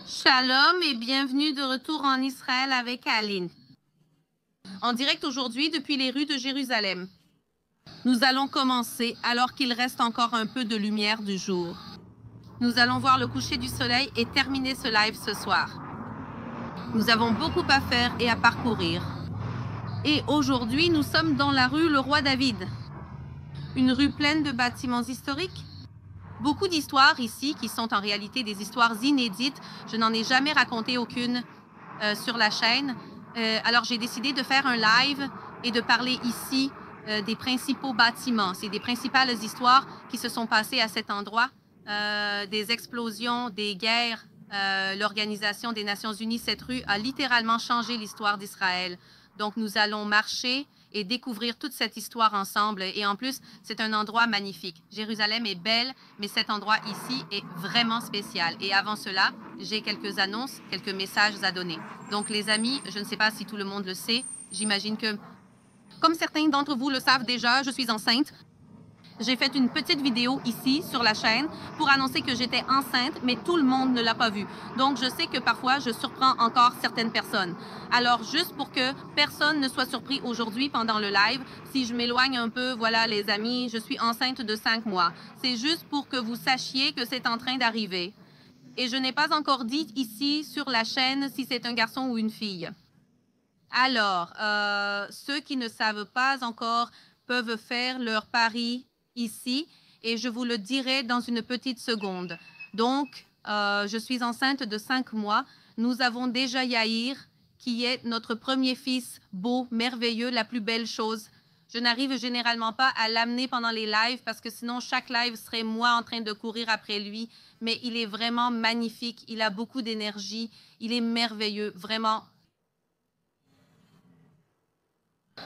Shalom et bienvenue de retour en Israël avec Aline. En direct aujourd'hui depuis les rues de Jérusalem. Nous allons commencer alors qu'il reste encore un peu de lumière du jour. Nous allons voir le coucher du soleil et terminer ce live ce soir. Nous avons beaucoup à faire et à parcourir. Et aujourd'hui, nous sommes dans la rue Le Roi David. Une rue pleine de bâtiments historiques. Beaucoup d'histoires ici qui sont en réalité des histoires inédites. Je n'en ai jamais raconté aucune sur la chaîne. Alors j'ai décidé de faire un live et de parler ici des principaux bâtiments. C'est des principales histoires qui se sont passées à cet endroit. Des explosions, des guerres, l'Organisation des Nations Unies. Cette rue a littéralement changé l'histoire d'Israël. Donc nous allons marcher et découvrir toute cette histoire ensemble. Et en plus, c'est un endroit magnifique. Jérusalem est belle, mais cet endroit ici est vraiment spécial. Et avant cela, j'ai quelques annonces, quelques messages à donner. Donc les amis, je ne sais pas si tout le monde le sait, j'imagine que, comme certains d'entre vous le savent déjà, je suis enceinte. J'ai fait une petite vidéo ici sur la chaîne pour annoncer que j'étais enceinte, mais tout le monde ne l'a pas vue. Donc, je sais que parfois, je surprends encore certaines personnes. Alors, juste pour que personne ne soit surpris aujourd'hui pendant le live, si je m'éloigne un peu, voilà les amis, je suis enceinte de 5 mois. C'est juste pour que vous sachiez que c'est en train d'arriver. Et je n'ai pas encore dit ici sur la chaîne si c'est un garçon ou une fille. Alors, ceux qui ne savent pas encore peuvent faire leur pari ici et je vous le dirai dans une petite seconde. Donc, je suis enceinte de 5 mois. Nous avons déjà Yair, qui est notre premier fils, beau, merveilleux, la plus belle chose. Je n'arrive généralement pas à l'amener pendant les lives parce que sinon, chaque live serait moi en train de courir après lui. Mais il est vraiment magnifique. Il a beaucoup d'énergie. Il est merveilleux, vraiment.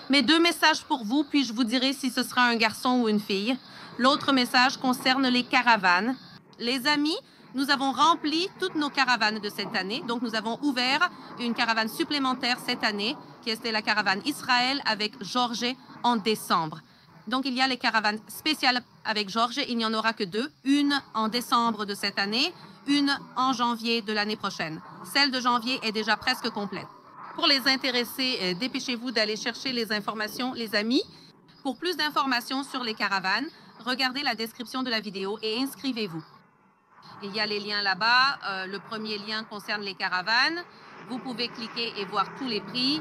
Mes 2 messages pour vous, puis je vous dirai si ce sera un garçon ou une fille. L'autre message concerne les caravanes. Les amis, nous avons rempli toutes nos caravanes de cette année. Donc, nous avons ouvert une caravane supplémentaire cette année, qui était la caravane Israël avec Georges en décembre. Donc, il y a les caravanes spéciales avec Georges. Il n'y en aura que 2. Une en décembre de cette année, une en janvier de l'année prochaine. Celle de janvier est déjà presque complète. Pour les intéressés, dépêchez-vous d'aller chercher les informations, les amis. Pour plus d'informations sur les caravanes, regardez la description de la vidéo et inscrivez-vous. Il y a les liens là-bas. Le premier lien concerne les caravanes. Vous pouvez cliquer et voir tous les prix,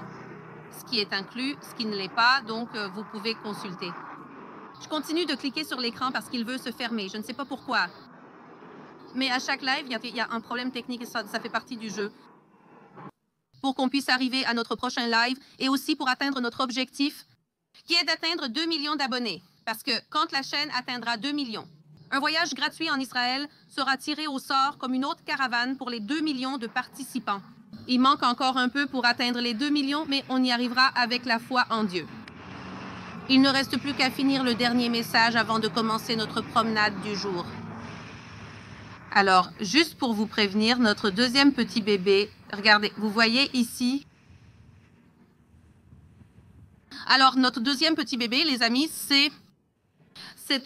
ce qui est inclus, ce qui ne l'est pas. Donc, vous pouvez consulter. Je continue de cliquer sur l'écran parce qu'il veut se fermer. Je ne sais pas pourquoi. Mais à chaque live, il y a un problème technique et ça fait partie du jeu. Pour qu'on puisse arriver à notre prochain live et aussi pour atteindre notre objectif qui est d'atteindre 2 millions d'abonnés. Parce que quand la chaîne atteindra 2 millions, un voyage gratuit en Israël sera tiré au sort comme une autre caravane pour les 2 millions de participants. Il manque encore un peu pour atteindre les 2 millions, mais on y arrivera avec la foi en Dieu. Il ne reste plus qu'à finir le dernier message avant de commencer notre promenade du jour. Alors, juste pour vous prévenir, notre deuxième petit bébé, regardez, vous voyez ici. Alors, notre deuxième petit bébé, les amis, c'est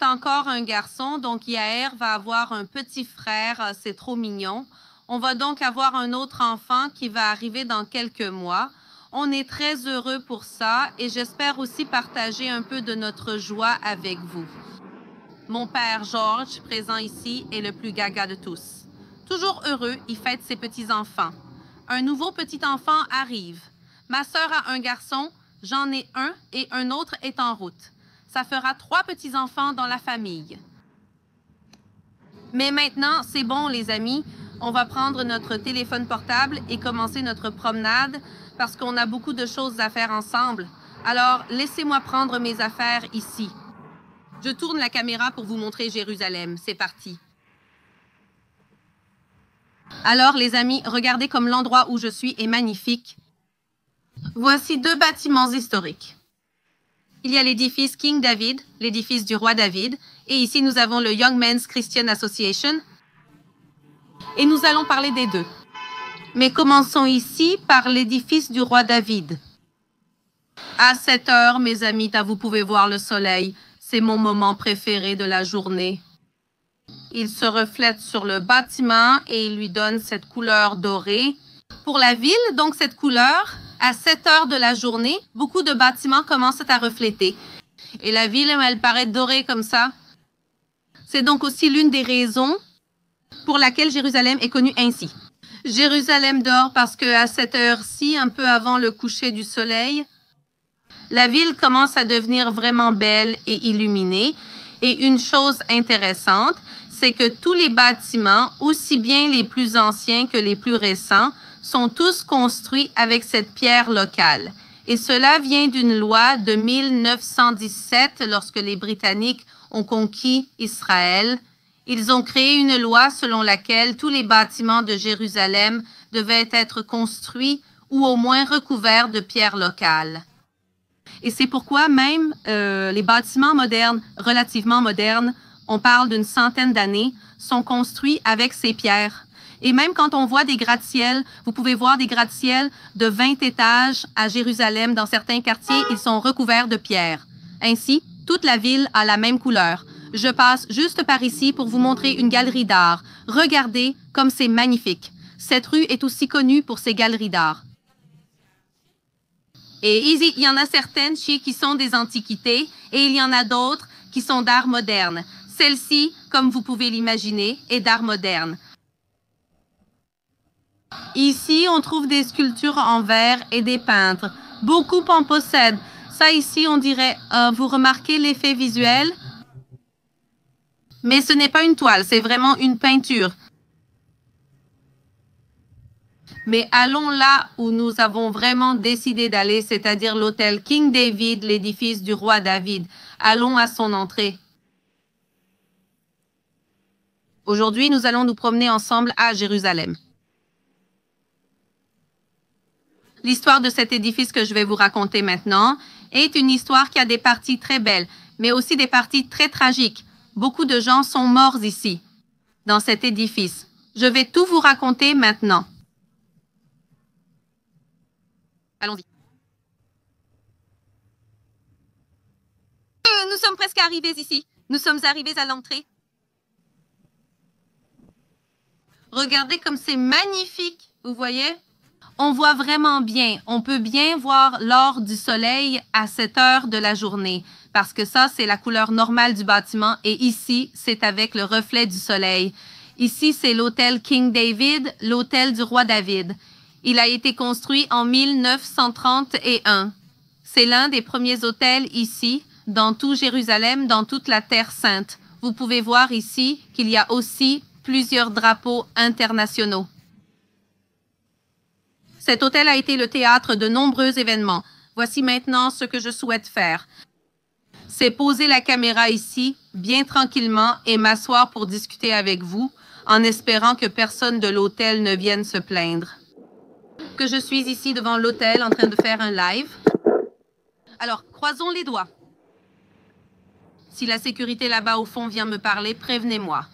encore un garçon. Donc, Yair va avoir un petit frère, c'est trop mignon. On va donc avoir un autre enfant qui va arriver dans quelques mois. On est très heureux pour ça et j'espère aussi partager un peu de notre joie avec vous. Mon père Georges, présent ici, est le plus gaga de tous. Toujours heureux, il fête ses petits-enfants. Un nouveau petit-enfant arrive. Ma sœur a un garçon, j'en ai un et un autre est en route. Ça fera 3 petits-enfants dans la famille. Mais maintenant, c'est bon les amis, on va prendre notre téléphone portable et commencer notre promenade parce qu'on a beaucoup de choses à faire ensemble. Alors, laissez-moi prendre mes affaires ici. Je tourne la caméra pour vous montrer Jérusalem. C'est parti. Alors, les amis, regardez comme l'endroit où je suis est magnifique. Voici 2 bâtiments historiques. Il y a l'édifice King David, l'édifice du roi David, et ici nous avons le Young Men's Christian Association. Et nous allons parler des 2. Mais commençons ici par l'édifice du roi David. À 7 heures, mes amis, vous pouvez voir le soleil. C'est mon moment préféré de la journée. Il se reflète sur le bâtiment et il lui donne cette couleur dorée. Pour la ville, donc cette couleur, à 7 heures de la journée, beaucoup de bâtiments commencent à refléter. Et la ville, elle paraît dorée comme ça. C'est donc aussi l'une des raisons pour laquelle Jérusalem est connue ainsi. Jérusalem dort parce qu'à cette heure-ci, un peu avant le coucher du soleil, la ville commence à devenir vraiment belle et illuminée. Et une chose intéressante, c'est que tous les bâtiments, aussi bien les plus anciens que les plus récents, sont tous construits avec cette pierre locale. Et cela vient d'une loi de 1917, lorsque les Britanniques ont conquis Israël. Ils ont créé une loi selon laquelle tous les bâtiments de Jérusalem devaient être construits ou au moins recouverts de pierres locales. Et c'est pourquoi même les bâtiments modernes, relativement modernes, on parle d'une centaine d'années, sont construits avec ces pierres. Et même quand on voit des gratte-ciels, vous pouvez voir des gratte-ciels de 20 étages à Jérusalem. Dans certains quartiers, ils sont recouverts de pierres. Ainsi, toute la ville a la même couleur. Je passe juste par ici pour vous montrer une galerie d'art. Regardez comme c'est magnifique. Cette rue est aussi connue pour ses galeries d'art. Et il y en a certaines qui sont des antiquités et il y en a d'autres qui sont d'art moderne. Celle-ci, comme vous pouvez l'imaginer, est d'art moderne. Ici, on trouve des sculptures en verre et des peintres. Beaucoup en possèdent. Ça ici, on dirait, vous remarquez l'effet visuel? Mais ce n'est pas une toile, c'est vraiment une peinture. Mais allons là où nous avons vraiment décidé d'aller, c'est-à-dire l'hôtel King David, l'édifice du roi David. Allons à son entrée. Aujourd'hui, nous allons nous promener ensemble à Jérusalem. L'histoire de cet édifice que je vais vous raconter maintenant est une histoire qui a des parties très belles, mais aussi des parties très tragiques. Beaucoup de gens sont morts ici, dans cet édifice. Je vais tout vous raconter maintenant. Allons-y. Nous sommes presque arrivés ici. Nous sommes arrivés à l'entrée. Regardez comme c'est magnifique, vous voyez? On voit vraiment bien. On peut bien voir l'or du soleil à cette heure de la journée, parce que ça, c'est la couleur normale du bâtiment, et ici, c'est avec le reflet du soleil. Ici, c'est l'hôtel King David, l'hôtel du roi David. Il a été construit en 1931. C'est l'un des premiers hôtels ici, dans tout Jérusalem, dans toute la Terre sainte. Vous pouvez voir ici qu'il y a aussi plusieurs drapeaux internationaux. Cet hôtel a été le théâtre de nombreux événements. Voici maintenant ce que je souhaite faire. C'est poser la caméra ici, bien tranquillement, et m'asseoir pour discuter avec vous, en espérant que personne de l'hôtel ne vienne se plaindre. Que je suis ici devant l'hôtel en train de faire un live. Alors, croisons les doigts. Si la sécurité là-bas au fond vient me parler, prévenez-moi.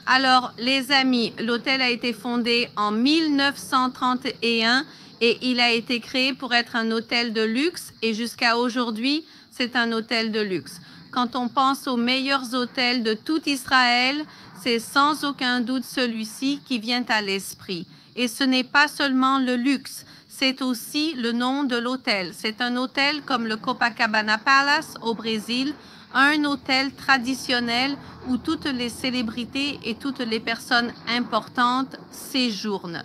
Alors, les amis, l'hôtel a été fondé en 1931 et il a été créé pour être un hôtel de luxe et jusqu'à aujourd'hui, c'est un hôtel de luxe. Quand on pense aux meilleurs hôtels de tout Israël, c'est sans aucun doute celui-ci qui vient à l'esprit. Et ce n'est pas seulement le luxe, c'est aussi le nom de l'hôtel. C'est un hôtel comme le Copacabana Palace au Brésil, un hôtel traditionnel où toutes les célébrités et toutes les personnes importantes séjournent.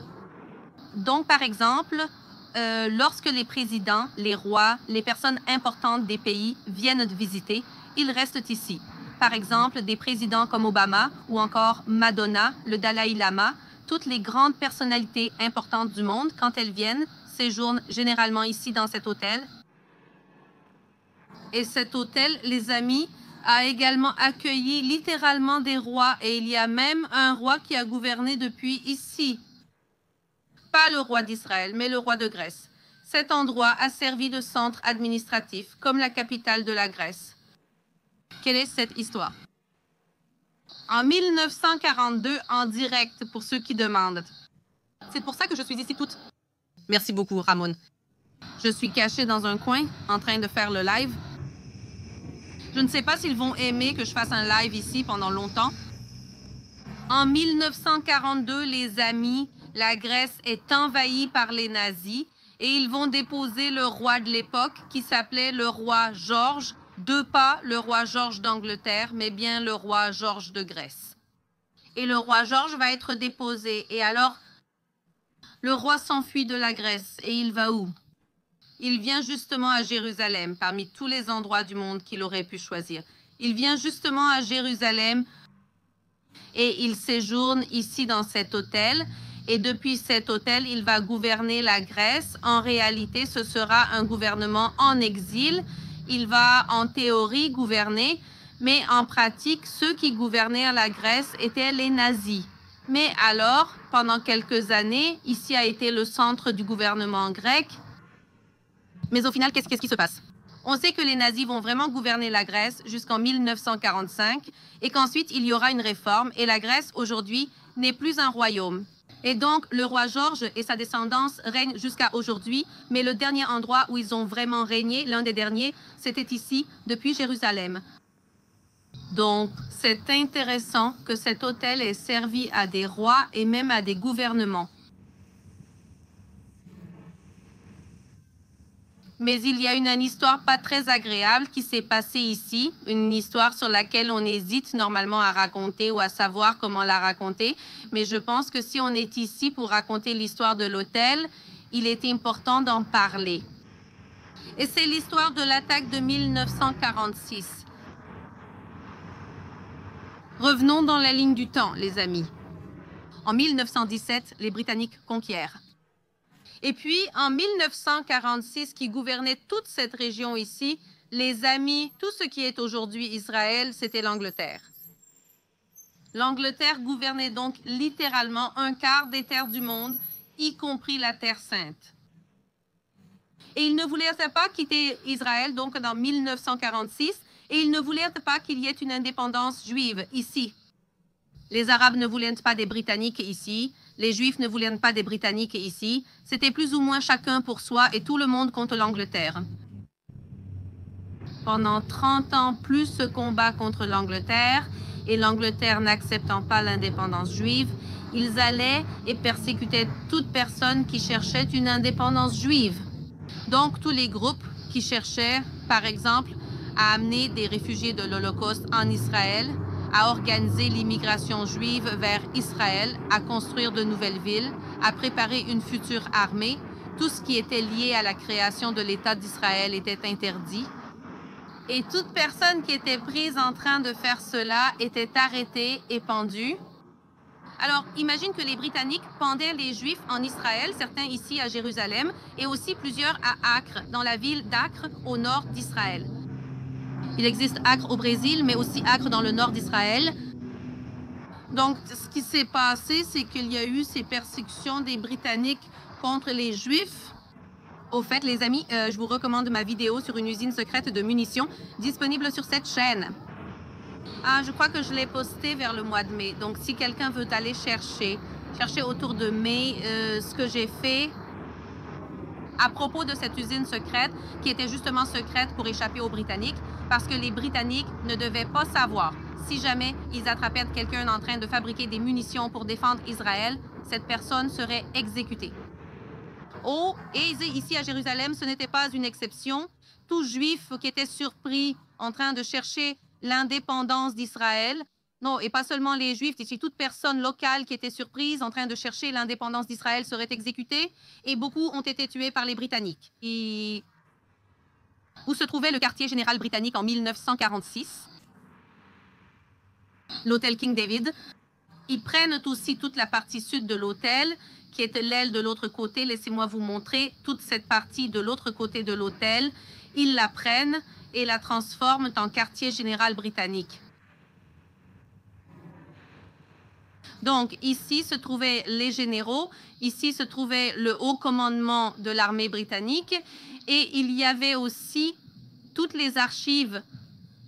Donc, par exemple, lorsque les présidents, les rois, les personnes importantes des pays viennent visiter, ils restent ici. Par exemple, des présidents comme Obama ou encore Madonna, le Dalai Lama, toutes les grandes personnalités importantes du monde, quand elles viennent, séjournent généralement ici dans cet hôtel. Et cet hôtel, les amis, a également accueilli littéralement des rois. Et il y a même un roi qui a gouverné depuis ici. Pas le roi d'Israël, mais le roi de Grèce. Cet endroit a servi de centre administratif, comme la capitale de la Grèce. Quelle est cette histoire? En 1942, en direct, pour ceux qui demandent. C'est pour ça que je suis ici toute. Merci beaucoup, Ramon. Je suis cachée dans un coin, en train de faire le live. Je ne sais pas s'ils vont aimer que je fasse un live ici pendant longtemps. En 1942, les amis, la Grèce est envahie par les nazis et ils vont déposer le roi de l'époque qui s'appelait le roi Georges, pas le roi Georges d'Angleterre, mais bien le roi Georges de Grèce. Et le roi Georges va être déposé. Et alors, le roi s'enfuit de la Grèce et il va où? Il vient justement à Jérusalem, parmi tous les endroits du monde qu'il aurait pu choisir. Il vient justement à Jérusalem et il séjourne ici dans cet hôtel. Et depuis cet hôtel, il va gouverner la Grèce. En réalité, ce sera un gouvernement en exil. Il va en théorie gouverner, mais en pratique, ceux qui gouvernaient la Grèce étaient les nazis. Mais alors, pendant quelques années, ici a été le centre du gouvernement grec. Mais au final, qu'est-ce qui se passe? On sait que les nazis vont vraiment gouverner la Grèce jusqu'en 1945 et qu'ensuite, il y aura une réforme et la Grèce, aujourd'hui, n'est plus un royaume. Et donc, le roi Georges et sa descendance règnent jusqu'à aujourd'hui, mais le dernier endroit où ils ont vraiment régné, l'un des derniers, c'était ici, depuis Jérusalem. Donc, c'est intéressant que cet hôtel ait servi à des rois et même à des gouvernements. Mais il y a une histoire pas très agréable qui s'est passée ici, une histoire sur laquelle on hésite normalement à raconter ou à savoir comment la raconter. Mais je pense que si on est ici pour raconter l'histoire de l'hôtel, il est important d'en parler. Et c'est l'histoire de l'attaque de 1946. Revenons dans la ligne du temps, les amis. En 1917, les Britanniques conquièrent. Et puis, en 1946, qui gouvernait toute cette région ici, les amis, tout ce qui est aujourd'hui Israël, c'était l'Angleterre. L'Angleterre gouvernait donc littéralement un quart des terres du monde, y compris la Terre sainte. Et ils ne voulaient pas quitter Israël, donc en 1946, et ils ne voulaient pas qu'il y ait une indépendance juive ici. Les Arabes ne voulaient pas des Britanniques ici. Les Juifs ne voulaient pas des Britanniques ici. C'était plus ou moins chacun pour soi et tout le monde contre l'Angleterre. Pendant 30 ans, plus ce combat contre l'Angleterre et l'Angleterre n'acceptant pas l'indépendance juive, ils allaient et persécutaient toute personne qui cherchait une indépendance juive. Donc, tous les groupes qui cherchaient, par exemple, à amener des réfugiés de l'Holocauste en Israël, à organiser l'immigration juive vers Israël, à construire de nouvelles villes, à préparer une future armée. Tout ce qui était lié à la création de l'État d'Israël était interdit. Et toute personne qui était prise en train de faire cela était arrêtée et pendue. Alors, imagine que les Britanniques pendaient les Juifs en Israël, certains ici à Jérusalem, et aussi plusieurs à Acre, dans la ville d'Acre, au nord d'Israël. Il existe Acre au Brésil, mais aussi Acre dans le nord d'Israël. Donc, ce qui s'est passé, c'est qu'il y a eu ces persécutions des Britanniques contre les Juifs. Au fait, les amis, je vous recommande ma vidéo sur une usine secrète de munitions disponible sur cette chaîne. Ah, je crois que je l'ai postée vers le mois de mai. Donc, si quelqu'un veut aller chercher autour de mai ce que j'ai fait à propos de cette usine secrète, qui était justement secrète pour échapper aux Britanniques, parce que les Britanniques ne devaient pas savoir. Si jamais ils attrapaient quelqu'un en train de fabriquer des munitions pour défendre Israël, cette personne serait exécutée. Oh, et ici à Jérusalem, ce n'était pas une exception. Tout Juif qui était surpris en train de chercher l'indépendance d'Israël, non, et pas seulement les Juifs, ici toute personne locale qui était surprise en train de chercher l'indépendance d'Israël serait exécutée, et beaucoup ont été tués par les Britanniques. Et où se trouvait le quartier général britannique en 1946, l'hôtel King David. Ils prennent aussi toute la partie sud de l'hôtel, qui est l'aile de l'autre côté. Laissez-moi vous montrer toute cette partie de l'autre côté de l'hôtel. Ils la prennent et la transforment en quartier général britannique. Donc, ici se trouvaient les généraux, ici se trouvait le haut commandement de l'armée britannique, et il y avait aussi toutes les archives,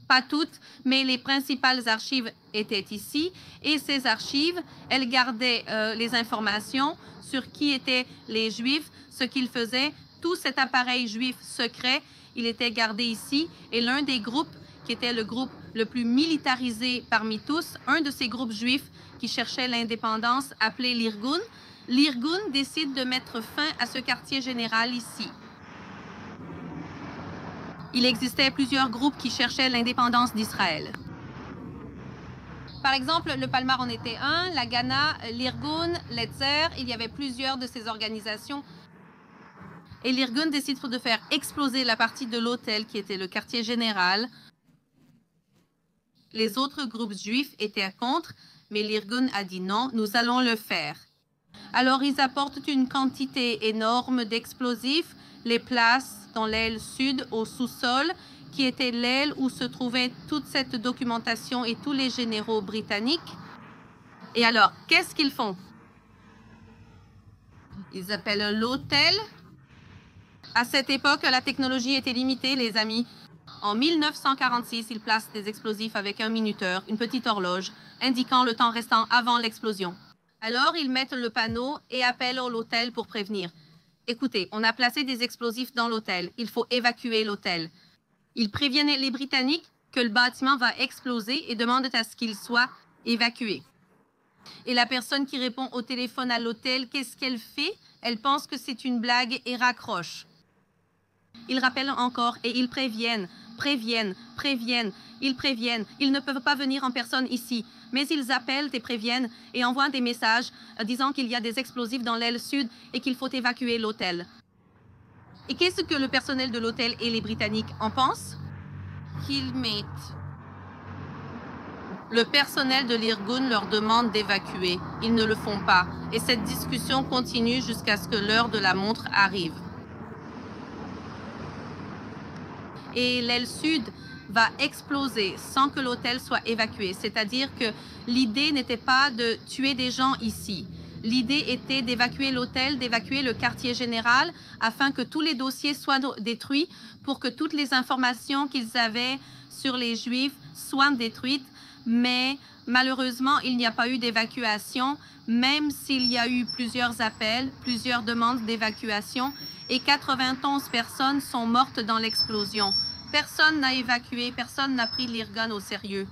pas toutes, mais les principales archives étaient ici, et ces archives, elles gardaient les informations sur qui étaient les Juifs, ce qu'ils faisaient. Tout cet appareil juif secret, il était gardé ici, et l'un des groupes qui qui était le groupe le plus militarisé parmi tous, un de ces groupes juifs qui cherchaient l'indépendance, appelé l'Irgun. L'Irgun décide de mettre fin à ce quartier général ici. Il existait plusieurs groupes qui cherchaient l'indépendance d'Israël. Par exemple, le Palmar en était un, la Ghana, l'Irgun, l'Etzer, il y avait plusieurs de ces organisations. Et l'Irgun décide de faire exploser la partie de l'hôtel qui était le quartier général. Les autres groupes juifs étaient contre, mais l'Irgun a dit non, nous allons le faire. Alors ils apportent une quantité énorme d'explosifs, les placent dans l'aile sud au sous-sol, qui était l'aile où se trouvait toute cette documentation et tous les généraux britanniques. Et alors, qu'est-ce qu'ils font? Ils appellent l'hôtel. À cette époque, la technologie était limitée, les amis. En 1946, ils placent des explosifs avec un minuteur, une petite horloge, indiquant le temps restant avant l'explosion. Alors, ils mettent le panneau et appellent l'hôtel pour prévenir. Écoutez, on a placé des explosifs dans l'hôtel. Il faut évacuer l'hôtel. Ils préviennent les Britanniques que le bâtiment va exploser et demandent à ce qu'il soit évacué. Et la personne qui répond au téléphone à l'hôtel, qu'est-ce qu'elle fait? Elle pense que c'est une blague et raccroche. Ils rappellent encore et ils préviennent. Ils préviennent. Ils ne peuvent pas venir en personne ici, mais ils appellent et préviennent et envoient des messages disant qu'il y a des explosifs dans l'aile sud et qu'il faut évacuer l'hôtel. Et qu'est-ce que le personnel de l'hôtel et les Britanniques en pensent? Qu'ils mettent. Le personnel de l'Irgun leur demande d'évacuer. Ils ne le font pas. Et cette discussion continue jusqu'à ce que l'heure de la montre arrive. Et l'aile sud va exploser sans que l'hôtel soit évacué. C'est-à-dire que l'idée n'était pas de tuer des gens ici. L'idée était d'évacuer l'hôtel, d'évacuer le quartier général afin que tous les dossiers soient détruits pour que toutes les informations qu'ils avaient sur les Juifs soient détruites. Mais malheureusement, il n'y a pas eu d'évacuation, même s'il y a eu plusieurs appels, plusieurs demandes d'évacuation et 91 personnes sont mortes dans l'explosion. Personne n'a évacué, personne n'a pris l'Irgun au sérieux.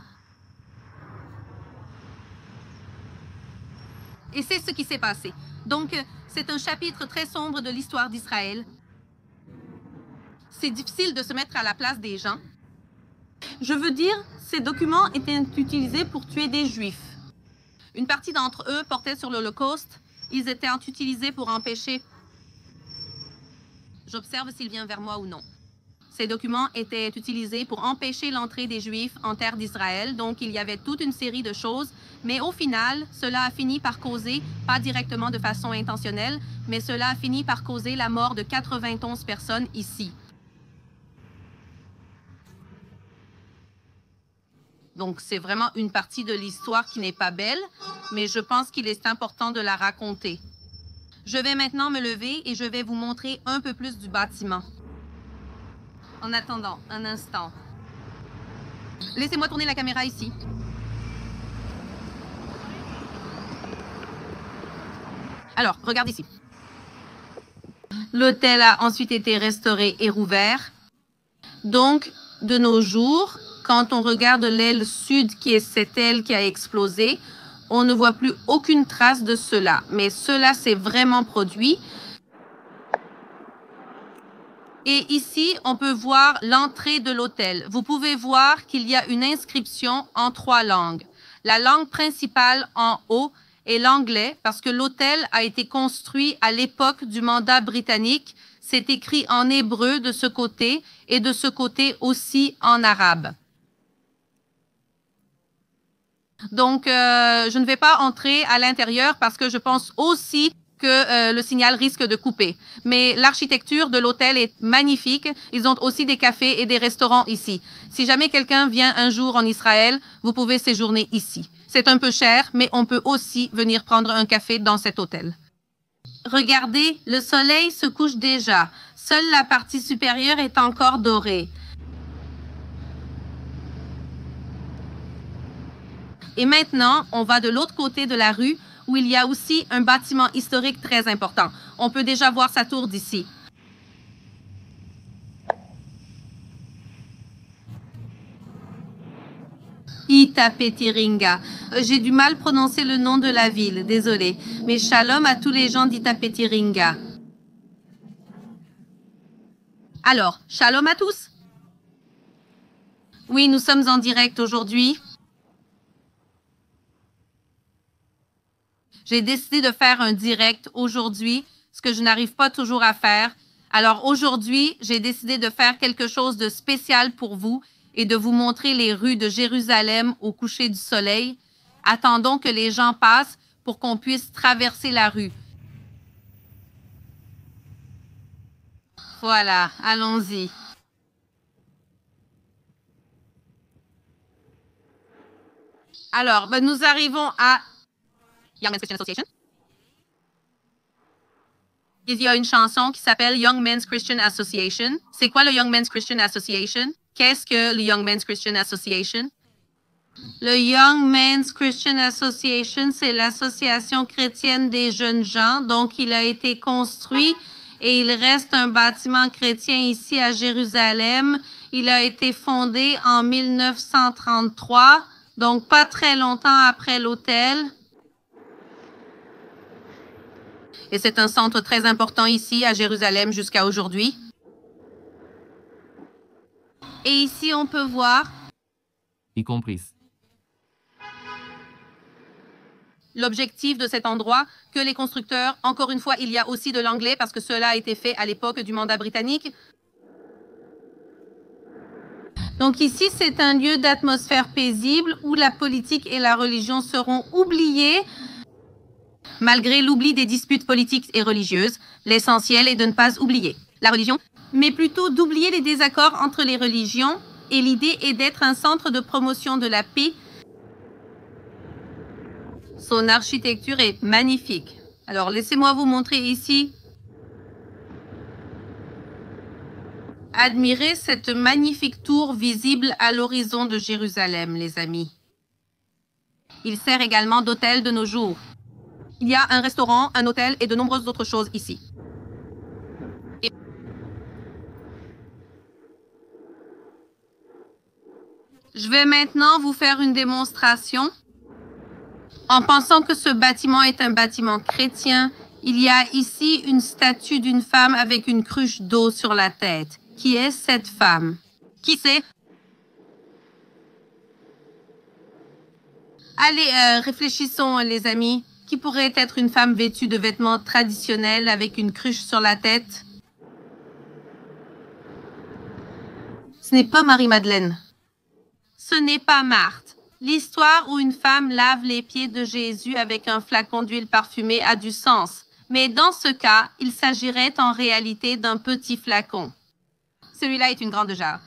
Et c'est ce qui s'est passé. Donc, c'est un chapitre très sombre de l'histoire d'Israël. C'est difficile de se mettre à la place des gens. Je veux dire, ces documents étaient utilisés pour tuer des Juifs. Une partie d'entre eux portait sur l'Holocauste. Ils étaient utilisés pour empêcher... J'observe s'il vient vers moi ou non. Ces documents étaient utilisés pour empêcher l'entrée des Juifs en terre d'Israël. Donc, il y avait toute une série de choses. Mais au final, cela a fini par causer, pas directement de façon intentionnelle, mais cela a fini par causer la mort de 91 personnes ici. Donc, c'est vraiment une partie de l'histoire qui n'est pas belle, mais je pense qu'il est important de la raconter. Je vais maintenant me lever et je vais vous montrer un peu plus du bâtiment. En attendant, un instant. Laissez-moi tourner la caméra ici. Alors, regardez ici. L'hôtel a ensuite été restauré et rouvert. Donc, de nos jours, quand on regarde l'aile sud, qui est cette aile qui a explosé, on ne voit plus aucune trace de cela. Mais cela s'est vraiment produit. Et ici, on peut voir l'entrée de l'hôtel. Vous pouvez voir qu'il y a une inscription en 3 langues. La langue principale en haut est l'anglais, parce que l'hôtel a été construit à l'époque du mandat britannique. C'est écrit en hébreu de ce côté et de ce côté aussi en arabe. Donc, je ne vais pas entrer à l'intérieur parce que je pense aussi que le signal risque de couper. Mais l'architecture de l'hôtel est magnifique. Ils ont aussi des cafés et des restaurants ici. Si jamais quelqu'un vient un jour en Israël, vous pouvez séjourner ici. C'est un peu cher, mais on peut aussi venir prendre un café dans cet hôtel. Regardez, le soleil se couche déjà. Seule la partie supérieure est encore dorée. Et maintenant, on va de l'autre côté de la rue où il y a aussi un bâtiment historique très important. On peut déjà voir sa tour d'ici. d'Itapetiringa. J'ai du mal prononcer le nom de la ville, désolé. Mais shalom à tous les gens d'Itapetiringa. Alors, shalom à tous. Oui, nous sommes en direct aujourd'hui. J'ai décidé de faire un direct aujourd'hui, ce que je n'arrive pas toujours à faire. Alors aujourd'hui, j'ai décidé de faire quelque chose de spécial pour vous et de vous montrer les rues de Jérusalem au coucher du soleil. Attendons que les gens passent pour qu'on puisse traverser la rue. Voilà, allons-y. Alors, nous arrivons à Young Men's Christian Association. Il y a une chanson qui s'appelle Young Men's Christian Association. C'est quoi le Young Men's Christian Association? Qu'est-ce que le Young Men's Christian Association? Le Young Men's Christian Association, c'est l'association chrétienne des jeunes gens. Donc, il a été construit et il reste un bâtiment chrétien ici à Jérusalem. Il a été fondé en 1933, donc pas très longtemps après l'hôtel. Et c'est un centre très important ici à Jérusalem jusqu'à aujourd'hui. Et ici, on peut voir y compris l'objectif de cet endroit que les constructeurs, encore une fois, il y a aussi de l'anglais parce que cela a été fait à l'époque du mandat britannique. Donc ici, c'est un lieu d'atmosphère paisible où la politique et la religion seront oubliées. Malgré l'oubli des disputes politiques et religieuses, l'essentiel est de ne pas oublier la religion, mais plutôt d'oublier les désaccords entre les religions, et l'idée est d'être un centre de promotion de la paix. Son architecture est magnifique. Alors, laissez-moi vous montrer ici. Admirez cette magnifique tour visible à l'horizon de Jérusalem, les amis. Il sert également d'hôtel de nos jours. Il y a un restaurant, un hôtel et de nombreuses autres choses ici. Je vais maintenant vous faire une démonstration. En pensant que ce bâtiment est un bâtiment chrétien, il y a ici une statue d'une femme avec une cruche d'eau sur la tête. Qui est cette femme? Qui c'est? Allez, réfléchissons, les amis. Qui pourrait être une femme vêtue de vêtements traditionnels avec une cruche sur la tête? Ce n'est pas Marie-Madeleine. Ce n'est pas Marthe. L'histoire où une femme lave les pieds de Jésus avec un flacon d'huile parfumée a du sens. Mais dans ce cas, il s'agirait en réalité d'un petit flacon. Celui-là est une grande jarre.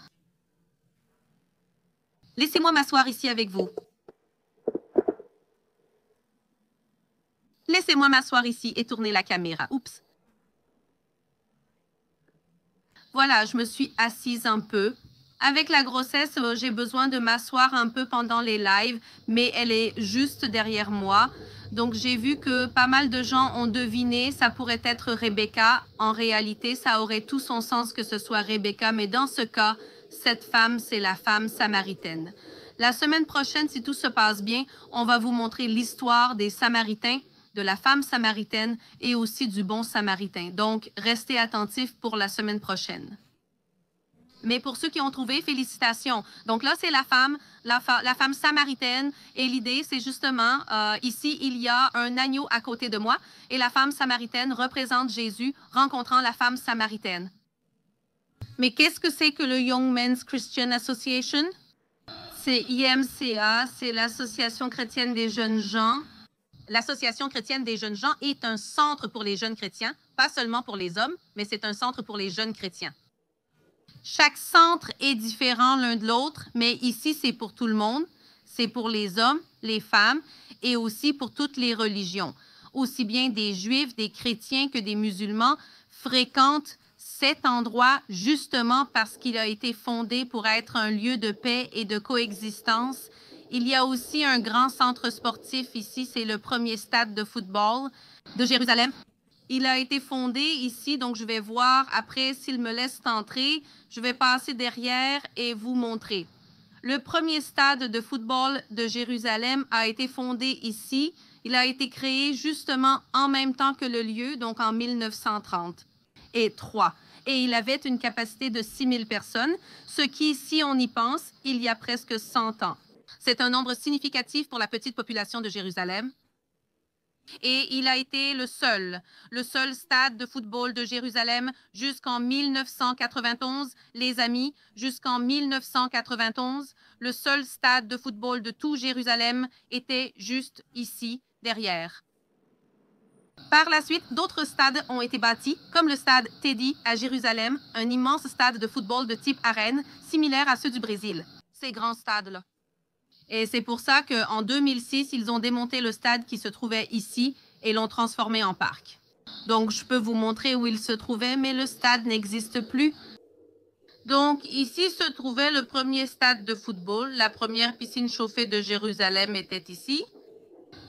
Laissez-moi m'asseoir ici avec vous. Laissez-moi m'asseoir ici et tourner la caméra. Oups. Voilà, je me suis assise un peu. Avec la grossesse, j'ai besoin de m'asseoir un peu pendant les lives, mais elle est juste derrière moi. Donc, j'ai vu que pas mal de gens ont deviné, ça pourrait être Rebecca. En réalité, ça aurait tout son sens que ce soit Rebecca, mais dans ce cas, cette femme, c'est la femme samaritaine. La semaine prochaine, si tout se passe bien, on va vous montrer l'histoire des Samaritains, de la femme samaritaine et aussi du bon samaritain. Donc, restez attentifs pour la semaine prochaine. Mais pour ceux qui ont trouvé, félicitations. Donc là, c'est la femme samaritaine. Et l'idée, c'est justement, ici, il y a un agneau à côté de moi. Et la femme samaritaine représente Jésus rencontrant la femme samaritaine. Mais qu'est-ce que c'est que le Young Men's Christian Association? C'est IMCA, c'est l'Association chrétienne des jeunes gens. L'Association chrétienne des jeunes gens est un centre pour les jeunes chrétiens, pas seulement pour les hommes, mais c'est un centre pour les jeunes chrétiens. Chaque centre est différent l'un de l'autre, mais ici, c'est pour tout le monde. C'est pour les hommes, les femmes et aussi pour toutes les religions. Aussi bien des juifs, des chrétiens que des musulmans fréquentent cet endroit justement parce qu'il a été fondé pour être un lieu de paix et de coexistence. Il y a aussi un grand centre sportif ici, c'est le premier stade de football de Jérusalem. Il a été fondé ici, donc je vais voir après s'il me laisse entrer. Je vais passer derrière et vous montrer. Le premier stade de football de Jérusalem a été fondé ici. Il a été créé justement en même temps que le lieu, donc en 1930 et 3. Et il avait une capacité de 6 000 personnes, ce qui, si on y pense, il y a presque 100 ans. C'est un nombre significatif pour la petite population de Jérusalem. Et il a été le seul stade de football de Jérusalem jusqu'en 1991. Les amis, jusqu'en 1991, le seul stade de football de tout Jérusalem était juste ici, derrière. Par la suite, d'autres stades ont été bâtis, comme le stade Teddy à Jérusalem, un immense stade de football de type arène, similaire à ceux du Brésil. Ces grands stades-là. Et c'est pour ça qu'en 2006, ils ont démonté le stade qui se trouvait ici et l'ont transformé en parc. Donc, je peux vous montrer où il se trouvait, mais le stade n'existe plus. Donc, ici se trouvait le premier stade de football. La première piscine chauffée de Jérusalem était ici.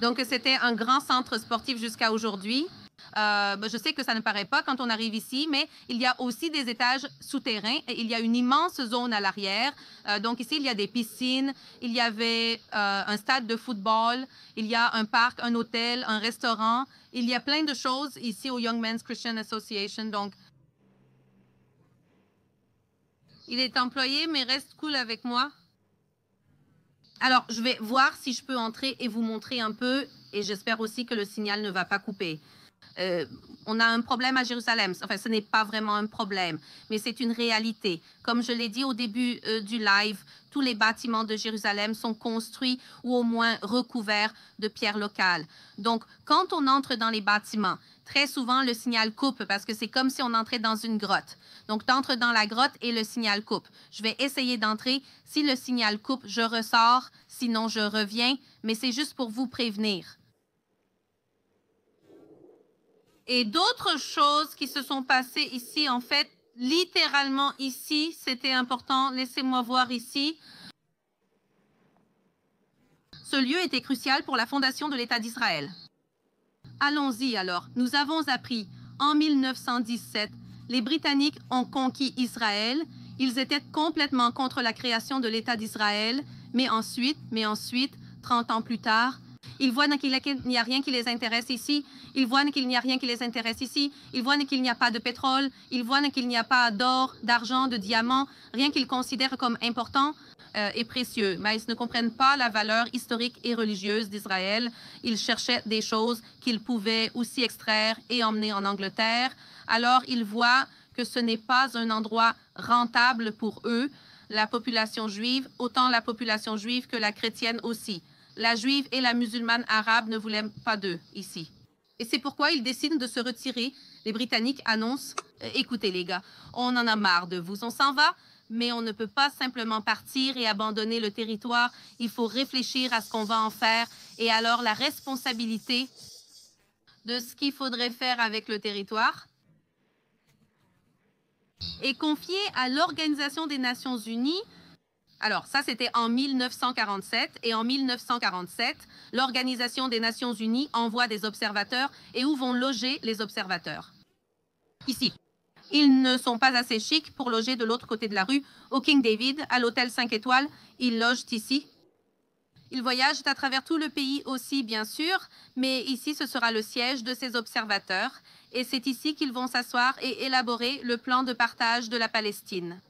Donc, c'était un grand centre sportif jusqu'à aujourd'hui. Je sais que ça ne paraît pas quand on arrive ici, mais il y a aussi des étages souterrains. Et il y a une immense zone à l'arrière. Donc, ici, il y a des piscines. Il y avait un stade de football. Il y a un parc, un hôtel, un restaurant. Il y a plein de choses ici au Young Men's Christian Association. Donc, il est employé, mais reste cool avec moi. Alors, je vais voir si je peux entrer et vous montrer un peu. Et j'espère aussi que le signal ne va pas couper. On a un problème à Jérusalem. Enfin, ce n'est pas vraiment un problème, mais c'est une réalité. Comme je l'ai dit au début du live, tous les bâtiments de Jérusalem sont construits ou au moins recouverts de pierres locales. Donc, quand on entre dans les bâtiments, très souvent, le signal coupe parce que c'est comme si on entrait dans une grotte. Donc, tu entres dans la grotte et le signal coupe. Je vais essayer d'entrer. Si le signal coupe, je ressors. Sinon, je reviens. Mais c'est juste pour vous prévenir. Et d'autres choses qui se sont passées ici, en fait, littéralement ici, c'était important. Laissez-moi voir ici. Ce lieu était crucial pour la fondation de l'État d'Israël. Allons-y alors. Nous avons appris en 1917, les Britanniques ont conquis Israël. Ils étaient complètement contre la création de l'État d'Israël. Mais ensuite, 30 ans plus tard, ils voient qu'il n'y a rien qui les intéresse ici. Ils voient qu'il n'y a rien qui les intéresse ici. Ils voient qu'il n'y a pas de pétrole. Ils voient qu'il n'y a pas d'or, d'argent, de diamants, rien qu'ils considèrent comme important et précieux. Mais ils ne comprennent pas la valeur historique et religieuse d'Israël. Ils cherchaient des choses qu'ils pouvaient aussi extraire et emmener en Angleterre. Alors, ils voient que ce n'est pas un endroit rentable pour eux, la population juive, autant la population juive que la chrétienne aussi. La juive et la musulmane arabe ne voulaient pas d'eux ici. Et c'est pourquoi ils décident de se retirer. Les Britanniques annoncent « Écoutez les gars, on en a marre de vous, on s'en va, mais on ne peut pas simplement partir et abandonner le territoire. Il faut réfléchir à ce qu'on va en faire. Et alors la responsabilité de ce qu'il faudrait faire avec le territoire est confiée à l'Organisation des Nations Unies. Alors, ça, c'était en 1947. Et en 1947, l'Organisation des Nations Unies envoie des observateurs. Et où vont loger les observateurs? Ici. Ils ne sont pas assez chics pour loger de l'autre côté de la rue, au King David, à l'hôtel 5 étoiles. Ils logent ici. Ils voyagent à travers tout le pays aussi, bien sûr, mais ici, ce sera le siège de ces observateurs. Et c'est ici qu'ils vont s'asseoir et élaborer le plan de partage de la Palestine.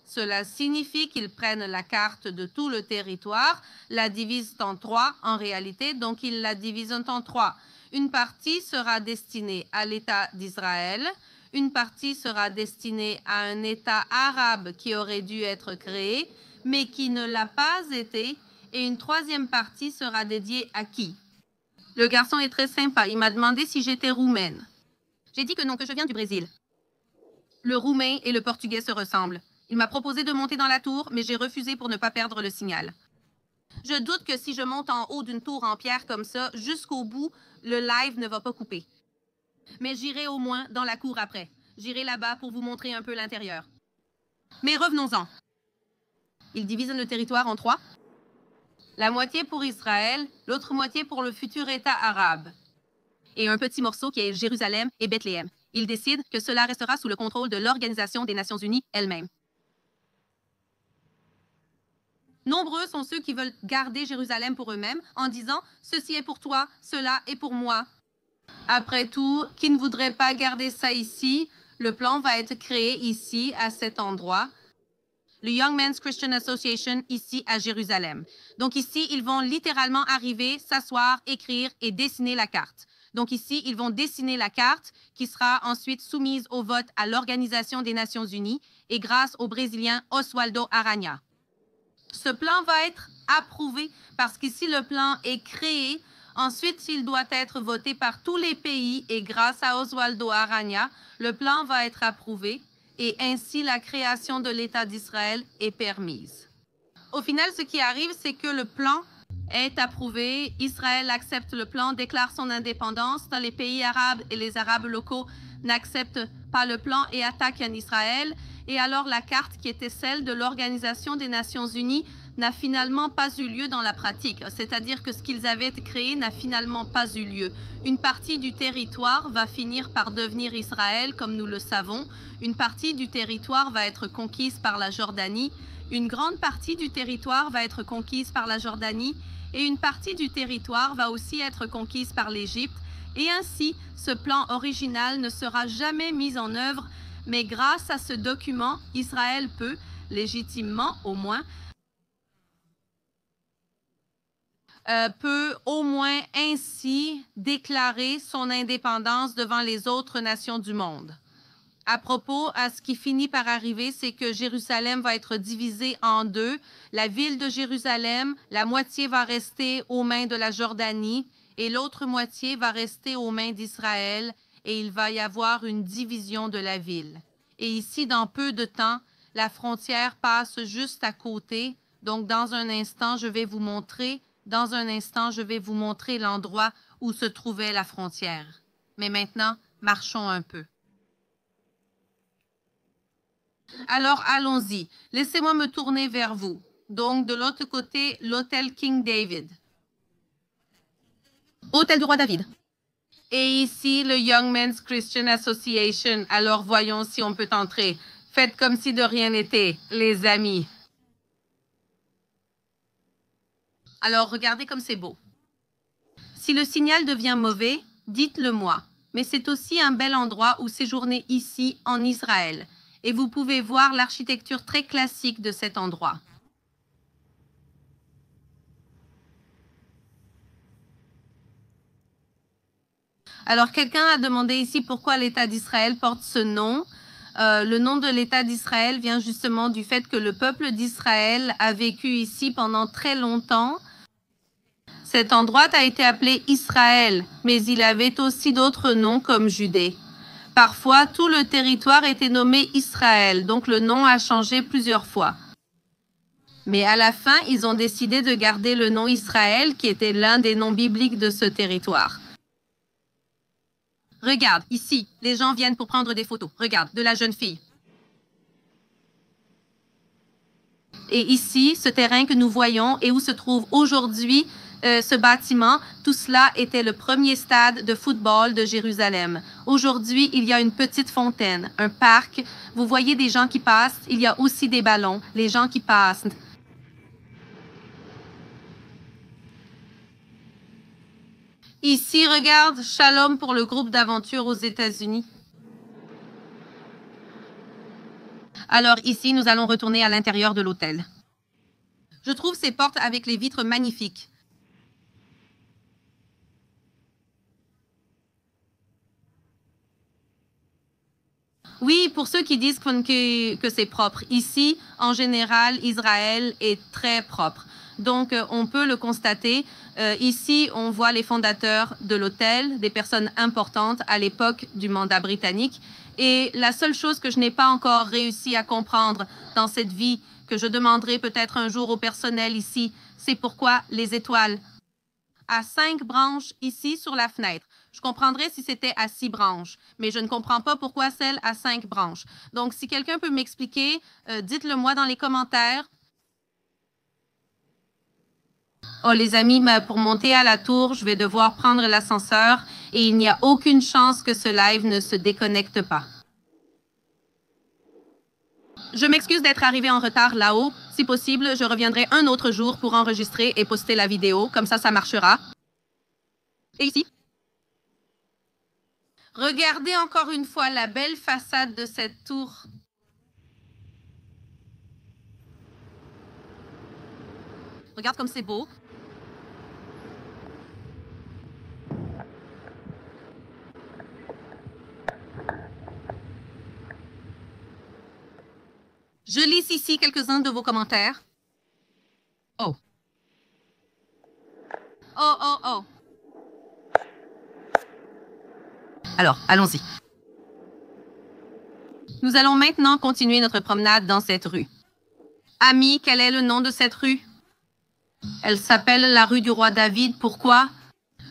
Cela signifie qu'ils prennent la carte de tout le territoire, la divisent en 3 en réalité, donc ils la divisent en 3. Une partie sera destinée à l'État d'Israël, une partie sera destinée à un État arabe qui aurait dû être créé, mais qui ne l'a pas été, et une troisième partie sera dédiée à qui? Le garçon est très sympa, il m'a demandé si j'étais roumaine. J'ai dit que non, que je viens du Brésil. Le roumain et le portugais se ressemblent. Il m'a proposé de monter dans la tour, mais j'ai refusé pour ne pas perdre le signal. Je doute que si je monte en haut d'une tour en pierre comme ça, jusqu'au bout, le live ne va pas couper. Mais j'irai au moins dans la cour après. J'irai là-bas pour vous montrer un peu l'intérieur. Mais revenons-en. Ils divisent le territoire en 3. La moitié pour Israël, l'autre moitié pour le futur État arabe. Et un petit morceau qui est Jérusalem et Bethléem. Ils décident que cela restera sous le contrôle de l'Organisation des Nations Unies elle-même. Nombreux sont ceux qui veulent garder Jérusalem pour eux-mêmes en disant « Ceci est pour toi, cela est pour moi ». Après tout, qui ne voudrait pas garder ça ici? Le plan va être créé ici, à cet endroit. Le Young Men's Christian Association, ici à Jérusalem. Donc ici, ils vont littéralement arriver, s'asseoir, écrire et dessiner la carte. Donc ici, ils vont dessiner la carte qui sera ensuite soumise au vote à l'Organisation des Nations Unies et grâce au Brésilien Oswaldo Aranha. Ce plan va être approuvé parce qu'ici, le plan est créé. Ensuite, il doit être voté par tous les pays et grâce à Oswaldo Aranha, le plan va être approuvé et ainsi la création de l'État d'Israël est permise. Au final, ce qui arrive, c'est que le plan est approuvé. Israël accepte le plan, déclare son indépendance. Dans les pays arabes et les Arabes locaux n'acceptent pas le plan et attaquent en Israël. Et alors la carte qui était celle de l'Organisation des Nations Unies n'a finalement pas eu lieu dans la pratique. C'est-à-dire que ce qu'ils avaient créé n'a finalement pas eu lieu. Une partie du territoire va finir par devenir Israël, comme nous le savons. Une partie du territoire va être conquise par la Jordanie. Une grande partie du territoire va être conquise par la Jordanie. Et une partie du territoire va aussi être conquise par l'Égypte. Et ainsi, ce plan original ne sera jamais mis en œuvre, mais grâce à ce document, Israël peut, légitimement au moins, peut au moins ainsi déclarer son indépendance devant les autres nations du monde. À propos, à ce qui finit par arriver, c'est que Jérusalem va être divisée en deux. La ville de Jérusalem, la moitié va rester aux mains de la Jordanie et l'autre moitié va rester aux mains d'Israël et il va y avoir une division de la ville. Et ici, dans peu de temps, la frontière passe juste à côté. Donc, dans un instant, je vais vous montrer l'endroit où se trouvait la frontière. Mais maintenant, marchons un peu. Alors, allons-y. Laissez-moi me tourner vers vous. Donc, de l'autre côté, l'hôtel King David. Hôtel du roi David. Et ici, le Young Men's Christian Association. Alors, voyons si on peut entrer. Faites comme si de rien n'était, les amis. Alors, regardez comme c'est beau. Si le signal devient mauvais, dites-le moi. Mais c'est aussi un bel endroit où séjourner ici, en Israël. Et vous pouvez voir l'architecture très classique de cet endroit. Alors, quelqu'un a demandé ici pourquoi l'État d'Israël porte ce nom. Le nom de l'État d'Israël vient justement du fait que le peuple d'Israël a vécu ici pendant très longtemps. Cet endroit a été appelé Israël, mais il avait aussi d'autres noms comme Judée. Parfois, tout le territoire était nommé Israël, donc le nom a changé plusieurs fois. Mais à la fin, ils ont décidé de garder le nom Israël, qui était l'un des noms bibliques de ce territoire. Regarde, ici, les gens viennent pour prendre des photos. Regarde, de la jeune fille. Et ici, ce terrain que nous voyons et où se trouve aujourd'hui ce bâtiment, tout cela était le premier stade de football de Jérusalem. Aujourd'hui, il y a une petite fontaine, un parc. Vous voyez des gens qui passent. Il y a aussi des ballons, les gens qui passent. Ici, regarde, Shalom pour le groupe d'aventure aux États-Unis. Alors ici, nous allons retourner à l'intérieur de l'hôtel. Je trouve ces portes avec les vitres magnifiques. Oui, pour ceux qui disent que c'est propre. Ici, en général, Israël est très propre. Donc, on peut le constater. Ici, on voit les fondateurs de l'hôtel, des personnes importantes à l'époque du mandat britannique. Et la seule chose que je n'ai pas encore réussi à comprendre dans cette vie, que je demanderai peut-être un jour au personnel ici, c'est pourquoi les étoiles à 5 branches ici sur la fenêtre. Je comprendrais si c'était à 6 branches, mais je ne comprends pas pourquoi celle à 5 branches. Donc, si quelqu'un peut m'expliquer, dites-le moi dans les commentaires. Oh, les amis, pour monter à la tour, je vais devoir prendre l'ascenseur et il n'y a aucune chance que ce live ne se déconnecte pas. Je m'excuse d'être arrivé en retard là-haut. Si possible, je reviendrai un autre jour pour enregistrer et poster la vidéo. Comme ça marchera. Et ici. Regardez encore une fois la belle façade de cette tour. Regarde comme c'est beau. Je lis ici quelques-uns de vos commentaires. Oh. Oh, oh, oh. Alors, allons-y. Nous allons maintenant continuer notre promenade dans cette rue. Amis, quel est le nom de cette rue? Elle s'appelle la rue du roi David. Pourquoi?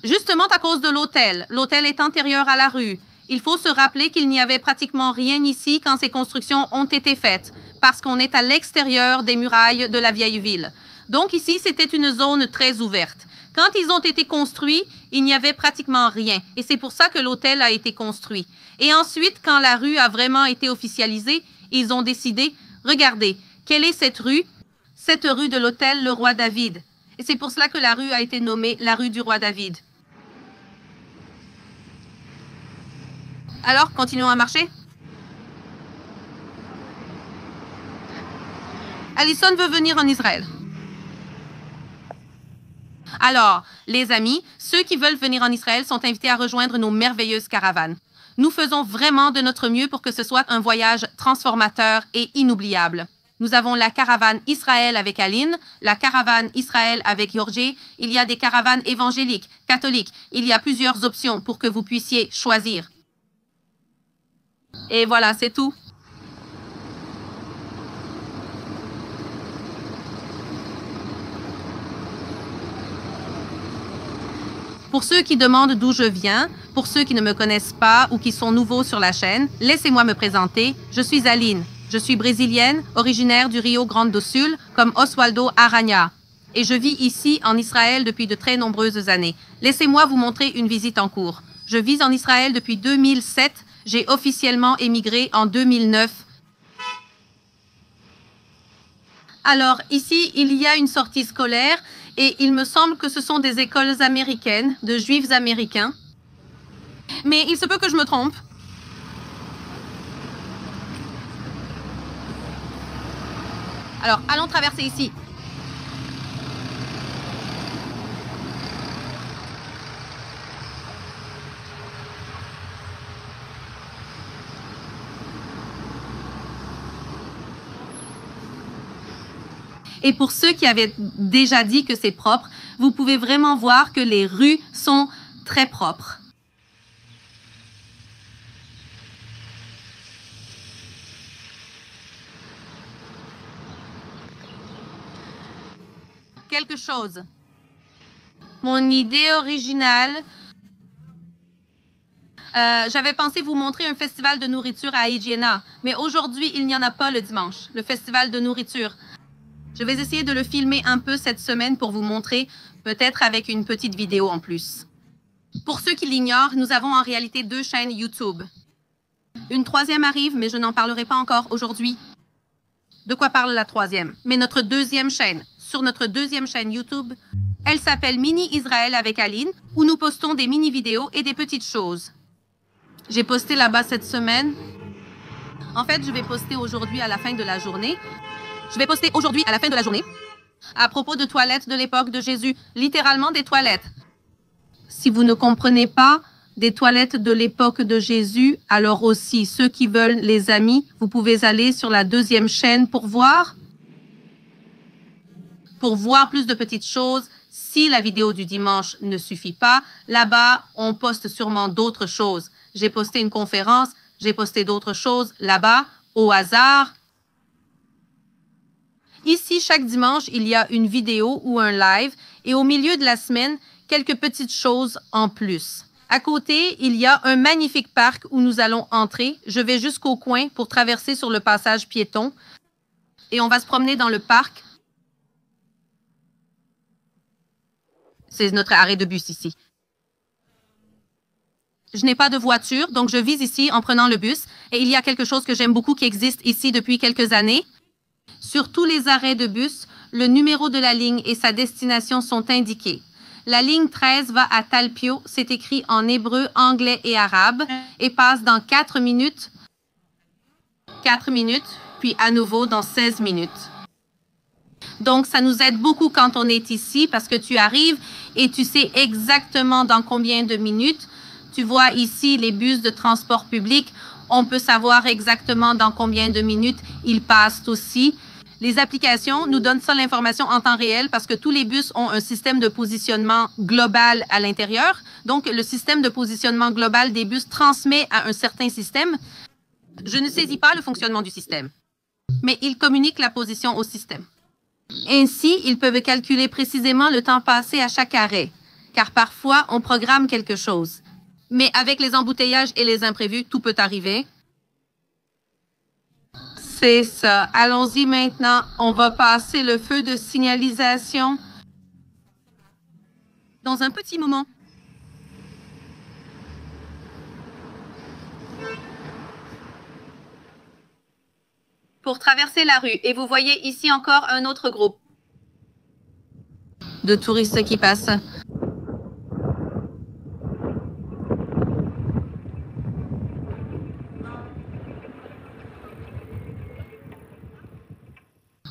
Justement à cause de l'hôtel. L'hôtel est antérieur à la rue. Il faut se rappeler qu'il n'y avait pratiquement rien ici quand ces constructions ont été faites, parce qu'on est à l'extérieur des murailles de la vieille ville. Donc ici, c'était une zone très ouverte. Quand ils ont été construits, il n'y avait pratiquement rien, et c'est pour ça que l'hôtel a été construit. Et ensuite, quand la rue a vraiment été officialisée, ils ont décidé, regardez, quelle est cette rue? Cette rue de l'hôtel Le Roi David. Et c'est pour cela que la rue a été nommée la rue du Roi David. Alors, continuons à marcher. Allison veut venir en Israël. Alors, les amis, ceux qui veulent venir en Israël sont invités à rejoindre nos merveilleuses caravanes. Nous faisons vraiment de notre mieux pour que ce soit un voyage transformateur et inoubliable. Nous avons la caravane Israël avec Aline, la caravane Israël avec Yorgé. Il y a des caravanes évangéliques, catholiques. Il y a plusieurs options pour que vous puissiez choisir. Et voilà, c'est tout. Pour ceux qui demandent d'où je viens, pour ceux qui ne me connaissent pas ou qui sont nouveaux sur la chaîne, laissez-moi me présenter. Je suis Aline. Je suis brésilienne, originaire du Rio Grande do Sul, comme Oswaldo Aranha. Et je vis ici, en Israël, depuis de très nombreuses années. Laissez-moi vous montrer une visite en cours. Je vis en Israël depuis 2007. J'ai officiellement émigré en 2009. Alors, ici, il y a une sortie scolaire et il me semble que ce sont des écoles américaines, de juifs américains. Mais il se peut que je me trompe. Alors, allons traverser ici. Et pour ceux qui avaient déjà dit que c'est propre, vous pouvez vraiment voir que les rues sont très propres. Quelque chose. Mon idée originale, j'avais pensé vous montrer un festival de nourriture à Hygiena, mais aujourd'hui, il n'y en a pas le dimanche, le festival de nourriture. Je vais essayer de le filmer un peu cette semaine pour vous montrer, peut-être avec une petite vidéo en plus. Pour ceux qui l'ignorent, nous avons en réalité 2 chaînes YouTube. Une troisième arrive, mais je n'en parlerai pas encore aujourd'hui. De quoi parle la troisième? Mais notre deuxième chaîne. Sur notre deuxième chaîne YouTube, elle s'appelle Mini Israël avec Aline, où nous postons des mini-vidéos et des petites choses. J'ai posté là-bas cette semaine. En fait, je vais poster aujourd'hui à la fin de la journée. Je vais poster aujourd'hui à la fin de la journée à propos de toilettes de l'époque de Jésus, littéralement des toilettes. Si vous ne comprenez pas des toilettes de l'époque de Jésus, alors aussi, ceux qui veulent, les amis, vous pouvez aller sur la deuxième chaîne pour voir plus de petites choses. Si la vidéo du dimanche ne suffit pas, là-bas, on poste sûrement d'autres choses. J'ai posté une conférence, j'ai posté d'autres choses là-bas, au hasard. Ici, chaque dimanche, il y a une vidéo ou un live et au milieu de la semaine, quelques petites choses en plus. À côté, il y a un magnifique parc où nous allons entrer. Je vais jusqu'au coin pour traverser sur le passage piéton et on va se promener dans le parc. C'est notre arrêt de bus ici. Je n'ai pas de voiture, donc je vise ici en prenant le bus et il y a quelque chose que j'aime beaucoup qui existe ici depuis quelques années. Sur tous les arrêts de bus, le numéro de la ligne et sa destination sont indiqués. La ligne 13 va à Talpio, c'est écrit en hébreu, anglais et arabe, et passe dans 4 minutes, puis à nouveau dans 16 minutes. Donc, ça nous aide beaucoup quand on est ici parce que tu arrives et tu sais exactement dans combien de minutes. Tu vois ici les bus de transport public. On peut savoir exactement dans combien de minutes ils passent aussi. Les applications nous donnent ça l'information en temps réel parce que tous les bus ont un système de positionnement global à l'intérieur. Donc, le système de positionnement global des bus transmet à un certain système. Je ne saisis pas le fonctionnement du système, mais il communique la position au système. Ainsi, ils peuvent calculer précisément le temps passé à chaque arrêt, car parfois, on programme quelque chose. Mais avec les embouteillages et les imprévus, tout peut arriver. C'est ça. Allons-y maintenant. On va passer le feu de signalisation dans un petit moment. Pour traverser la rue. Et vous voyez ici encore un autre groupe de touristes qui passent.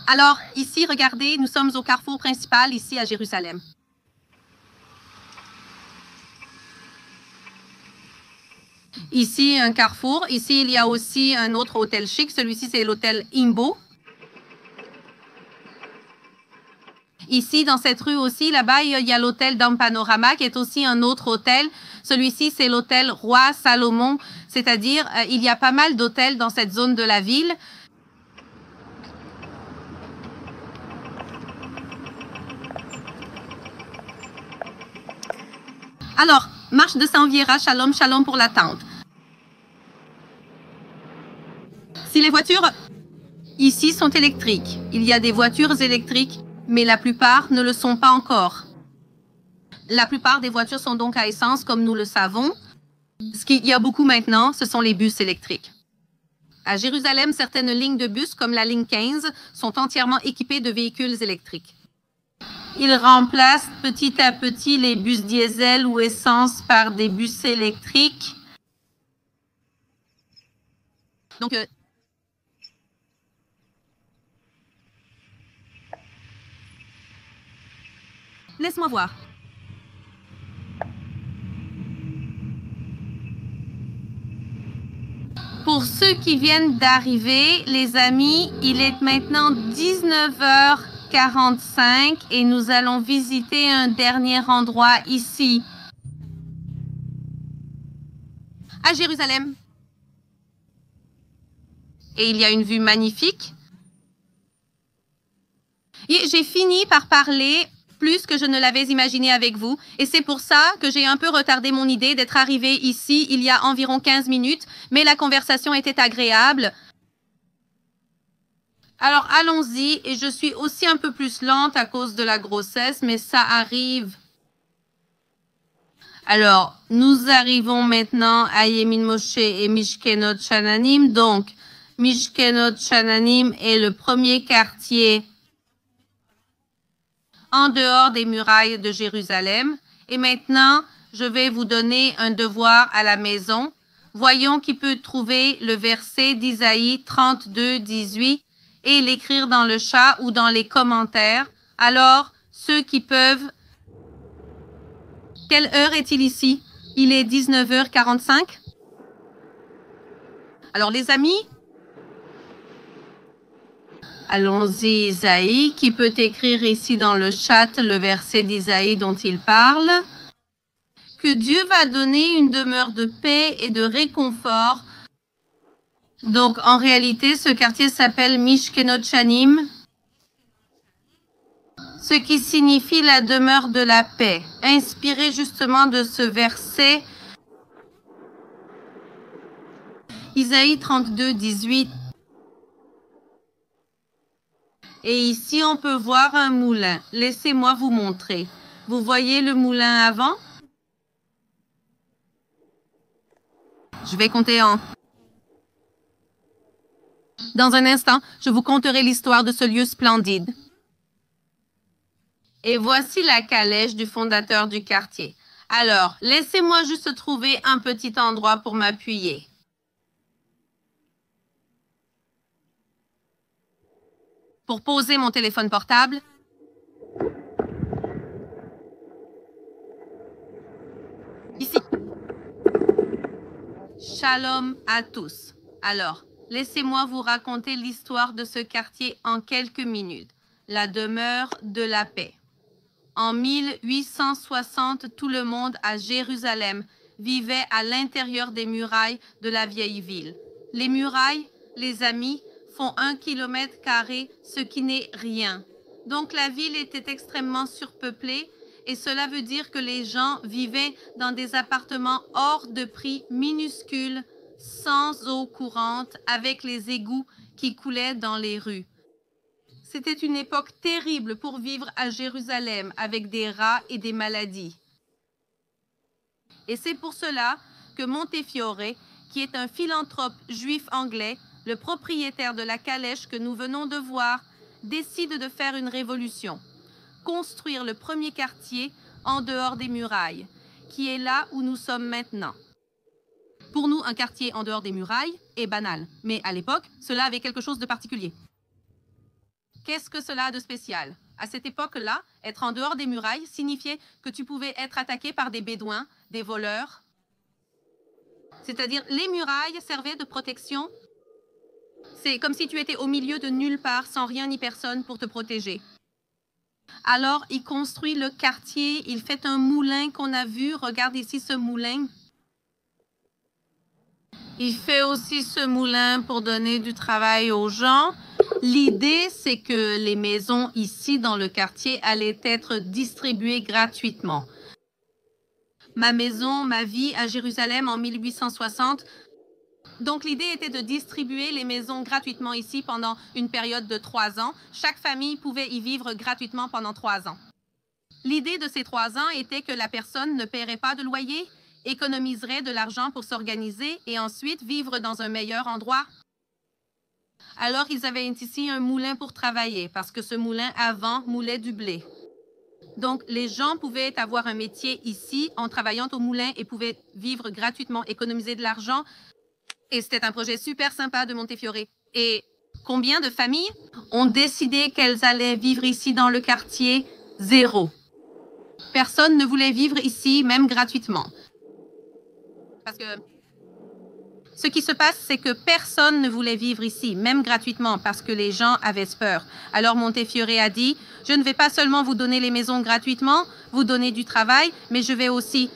Alors, ici, regardez, nous sommes au carrefour principal, ici à Jérusalem. Ici, un carrefour. Ici, il y a aussi un autre hôtel chic. Celui-ci, c'est l'hôtel Imbo. Ici, dans cette rue aussi, là-bas, il y a l'hôtel Dom Panorama, qui est aussi un autre hôtel. Celui-ci, c'est l'hôtel Roi Salomon. C'est-à-dire, il y a pas mal d'hôtels dans cette zone de la ville. Alors, marche de Sanviera, Shalom, Shalom pour la tente. Si les voitures ici sont électriques, il y a des voitures électriques, mais la plupart ne le sont pas encore. La plupart des voitures sont donc à essence, comme nous le savons. Ce qu'il y a beaucoup maintenant, ce sont les bus électriques. À Jérusalem, certaines lignes de bus, comme la ligne 15, sont entièrement équipées de véhicules électriques. Ils remplacent petit à petit les bus diesel ou essence par des bus électriques. Donc, laisse-moi voir. Pour ceux qui viennent d'arriver, les amis, il est maintenant 19h45 et nous allons visiter un dernier endroit ici, à Jérusalem. Et il y a une vue magnifique. Et j'ai fini par parler plus que je ne l'avais imaginé avec vous. Et c'est pour ça que j'ai un peu retardé mon idée d'être arrivée ici il y a environ 15 minutes, mais la conversation était agréable. Alors, allons-y. Et je suis aussi un peu plus lente à cause de la grossesse, mais ça arrive. Alors, nous arrivons maintenant à Yemin Moshe et Mishkenot Shananim. Donc, Mishkenot Shananim est le premier quartier en dehors des murailles de Jérusalem. Et maintenant, je vais vous donner un devoir à la maison. Voyons qui peut trouver le verset d'Isaïe 32, 18 et l'écrire dans le chat ou dans les commentaires. Alors, ceux qui peuvent... Quelle heure est-il ici? Il est 19h45. Alors, les amis... Allons-y, Isaïe, qui peut écrire ici dans le chat le verset d'Isaïe dont il parle. Que Dieu va donner une demeure de paix et de réconfort. Donc, en réalité, ce quartier s'appelle Mishkenot Shanim, ce qui signifie la demeure de la paix. Inspiré justement de ce verset, Isaïe 32, 18. Et ici, on peut voir un moulin. Laissez-moi vous montrer. Vous voyez le moulin avant? Je vais compter en Dans un instant, je vous conterai l'histoire de ce lieu splendide. Et voici la calèche du fondateur du quartier. Alors, laissez-moi juste trouver un petit endroit pour m'appuyer. Pour poser mon téléphone portable, ici. Shalom à tous. Alors, laissez-moi vous raconter l'histoire de ce quartier en quelques minutes. La demeure de la paix. En 1860, tout le monde à Jérusalem vivait à l'intérieur des murailles de la vieille ville. Les murailles, les amis, font 1 km², ce qui n'est rien. Donc la ville était extrêmement surpeuplée et cela veut dire que les gens vivaient dans des appartements hors de prix minuscules, sans eau courante, avec les égouts qui coulaient dans les rues. C'était une époque terrible pour vivre à Jérusalem avec des rats et des maladies. Et c'est pour cela que Montefiore, qui est un philanthrope juif anglais, le propriétaire de la calèche que nous venons de voir, décide de faire une révolution. Construire le premier quartier en dehors des murailles, qui est là où nous sommes maintenant. Pour nous, un quartier en dehors des murailles est banal, mais à l'époque, cela avait quelque chose de particulier. Qu'est-ce que cela a de spécial? À cette époque-là, être en dehors des murailles signifiait que tu pouvais être attaqué par des bédouins, des voleurs. C'est-à-dire, les murailles servaient de protection. C'est comme si tu étais au milieu de nulle part, sans rien ni personne pour te protéger. Alors, il construit le quartier, il fait un moulin qu'on a vu. Regarde ici ce moulin. Il fait aussi ce moulin pour donner du travail aux gens. L'idée, c'est que les maisons ici dans le quartier allaient être distribuées gratuitement. Ma maison, ma vie à Jérusalem en 1860. Donc, l'idée était de distribuer les maisons gratuitement ici pendant une période de 3 ans. Chaque famille pouvait y vivre gratuitement pendant 3 ans. L'idée de ces 3 ans était que la personne ne paierait pas de loyer, économiserait de l'argent pour s'organiser et ensuite vivre dans un meilleur endroit. Alors, ils avaient ici un moulin pour travailler parce que ce moulin, avant, moulait du blé. Donc, les gens pouvaient avoir un métier ici en travaillant au moulin et pouvaient vivre gratuitement, économiser de l'argent. Et c'était un projet super sympa de Montefiore. Et combien de familles ont décidé qu'elles allaient vivre ici dans le quartier? 0. Personne ne voulait vivre ici, même gratuitement. Parce que ce qui se passe, c'est que personne ne voulait vivre ici, même gratuitement, parce que les gens avaient peur. Alors Montefiore a dit, je ne vais pas seulement vous donner les maisons gratuitement, vous donner du travail, mais je vais aussi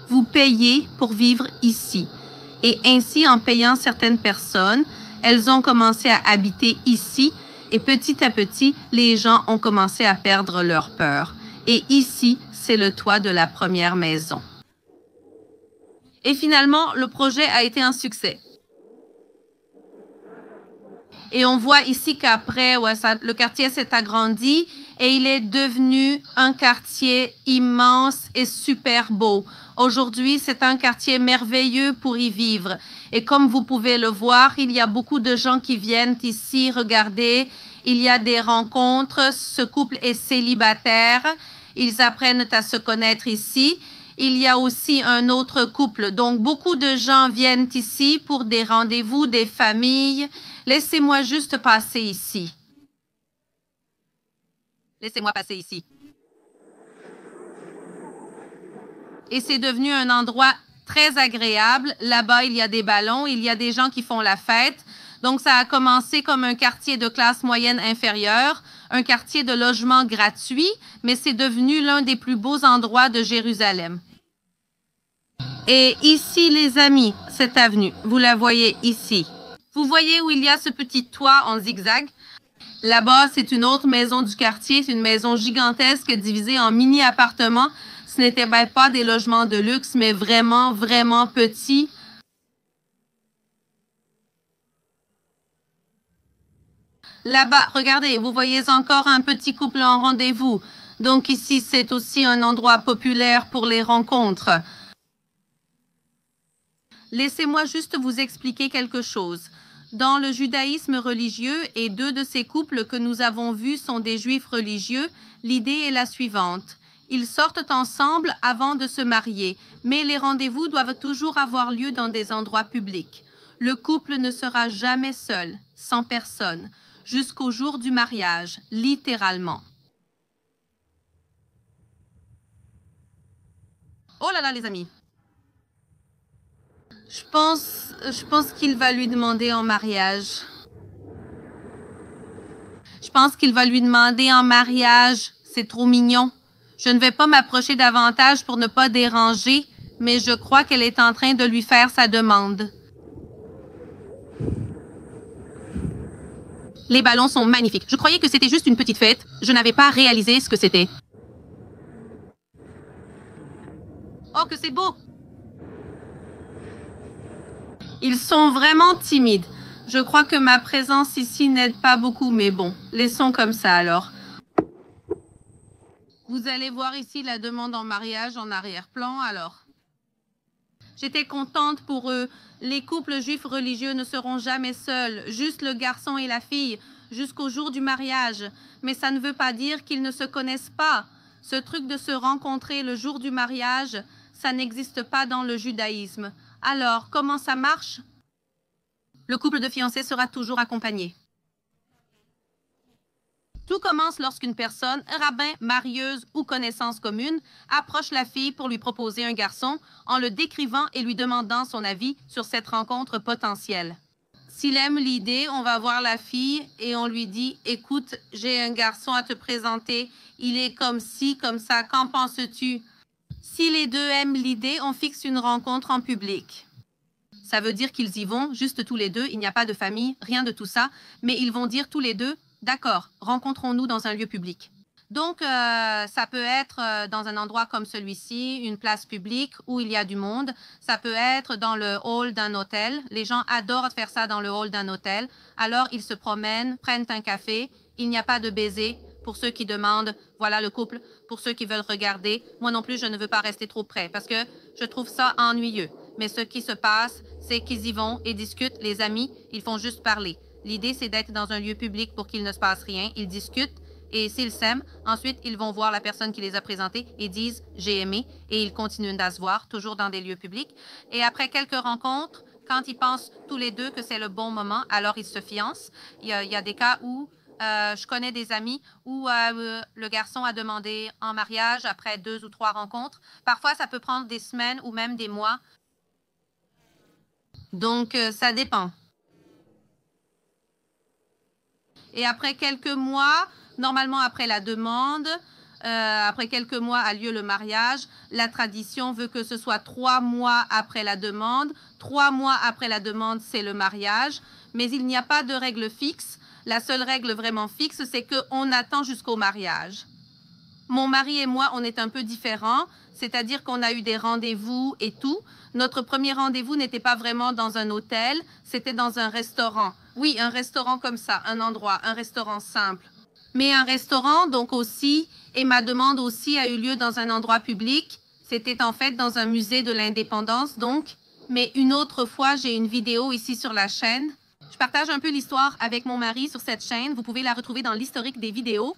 vous payer pour vivre ici. Et ainsi, en payant certaines personnes, elles ont commencé à habiter ici et petit à petit, les gens ont commencé à perdre leur peur. Et ici, c'est le toit de la première maison. Et finalement, le projet a été un succès. Et on voit ici qu'après, le quartier s'est agrandi et il est devenu un quartier immense et super beau. Aujourd'hui, c'est un quartier merveilleux pour y vivre. Et comme vous pouvez le voir, il y a beaucoup de gens qui viennent ici regarder. Il y a des rencontres. Ce couple est célibataire. Ils apprennent à se connaître ici. Il y a aussi un autre couple. Donc, beaucoup de gens viennent ici pour des rendez-vous, des familles. Laissez-moi juste passer ici. Laissez-moi passer ici. Et c'est devenu un endroit très agréable. Là-bas, il y a des ballons, il y a des gens qui font la fête. Donc, ça a commencé comme un quartier de classe moyenne inférieure, un quartier de logement gratuit, mais c'est devenu l'un des plus beaux endroits de Jérusalem. Et ici, les amis, cette avenue, vous la voyez ici. Vous voyez où il y a ce petit toit en zigzag? Là-bas, c'est une autre maison du quartier. C'est une maison gigantesque divisée en mini-appartements. Ce n'étaient pas des logements de luxe, mais vraiment, vraiment petits. Là-bas, regardez, vous voyez encore un petit couple en rendez-vous. Donc ici, c'est aussi un endroit populaire pour les rencontres. Laissez-moi juste vous expliquer quelque chose. Dans le judaïsme religieux, et deux de ces couples que nous avons vus sont des juifs religieux, l'idée est la suivante. Ils sortent ensemble avant de se marier, mais les rendez-vous doivent toujours avoir lieu dans des endroits publics. Le couple ne sera jamais seul, sans personne, jusqu'au jour du mariage, littéralement. Oh là là, les amis! Je pense qu'il va lui demander en mariage. Je pense qu'il va lui demander en mariage. C'est trop mignon. Je ne vais pas m'approcher davantage pour ne pas déranger, mais je crois qu'elle est en train de lui faire sa demande. Les ballons sont magnifiques. Je croyais que c'était juste une petite fête. Je n'avais pas réalisé ce que c'était. Oh, que c'est beau! Ils sont vraiment timides. Je crois que ma présence ici n'aide pas beaucoup, mais bon, laissons comme ça alors. Vous allez voir ici la demande en mariage en arrière-plan alors. J'étais contente pour eux. Les couples juifs religieux ne seront jamais seuls, juste le garçon et la fille, jusqu'au jour du mariage. Mais ça ne veut pas dire qu'ils ne se connaissent pas. Ce truc de se rencontrer le jour du mariage, ça n'existe pas dans le judaïsme. Alors, comment ça marche? Le couple de fiancés sera toujours accompagné. Tout commence lorsqu'une personne, rabbin, marieuse ou connaissance commune, approche la fille pour lui proposer un garçon en le décrivant et lui demandant son avis sur cette rencontre potentielle. S'il aime l'idée, on va voir la fille et on lui dit « Écoute, j'ai un garçon à te présenter, il est comme ci, comme ça, qu'en penses-tu? » Si les deux aiment l'idée, on fixe une rencontre en public. Ça veut dire qu'ils y vont, juste tous les deux, il n'y a pas de famille, rien de tout ça, mais ils vont dire tous les deux, d'accord, rencontrons-nous dans un lieu public. Donc, ça peut être dans un endroit comme celui-ci, une place publique où il y a du monde. Ça peut être dans le hall d'un hôtel. Les gens adorent faire ça dans le hall d'un hôtel. Alors, ils se promènent, prennent un café. Il n'y a pas de baiser pour ceux qui demandent, voilà le couple. Pour ceux qui veulent regarder, moi non plus, je ne veux pas rester trop près parce que je trouve ça ennuyeux. Mais ce qui se passe, c'est qu'ils y vont et discutent. Les amis, ils font juste parler. L'idée, c'est d'être dans un lieu public pour qu'il ne se passe rien. Ils discutent et s'ils s'aiment, ensuite, ils vont voir la personne qui les a présentés et disent « j'ai aimé » et ils continuent à se voir, toujours dans des lieux publics. Et après quelques rencontres, quand ils pensent tous les deux que c'est le bon moment, alors ils se fiancent. Il y a des cas où je connais des amis où le garçon a demandé en mariage après 2 ou 3 rencontres. Parfois, ça peut prendre des semaines ou même des mois. Donc, ça dépend. Et après quelques mois, normalement après la demande, après quelques mois a lieu le mariage. La tradition veut que ce soit 3 mois après la demande. 3 mois après la demande, c'est le mariage. Mais il n'y a pas de règle fixe. La seule règle vraiment fixe, c'est qu'on attend jusqu'au mariage. Mon mari et moi, on est un peu différents, c'est-à-dire qu'on a eu des rendez-vous et tout. Notre premier rendez-vous n'était pas vraiment dans un hôtel, c'était dans un restaurant. Oui, un restaurant comme ça, un endroit, un restaurant simple. Mais un restaurant, donc aussi, et ma demande aussi a eu lieu dans un endroit public. C'était en fait dans un musée de l'indépendance, donc. Mais une autre fois, j'ai une vidéo ici sur la chaîne. Je partage un peu l'histoire avec mon mari sur cette chaîne. Vous pouvez la retrouver dans l'historique des vidéos.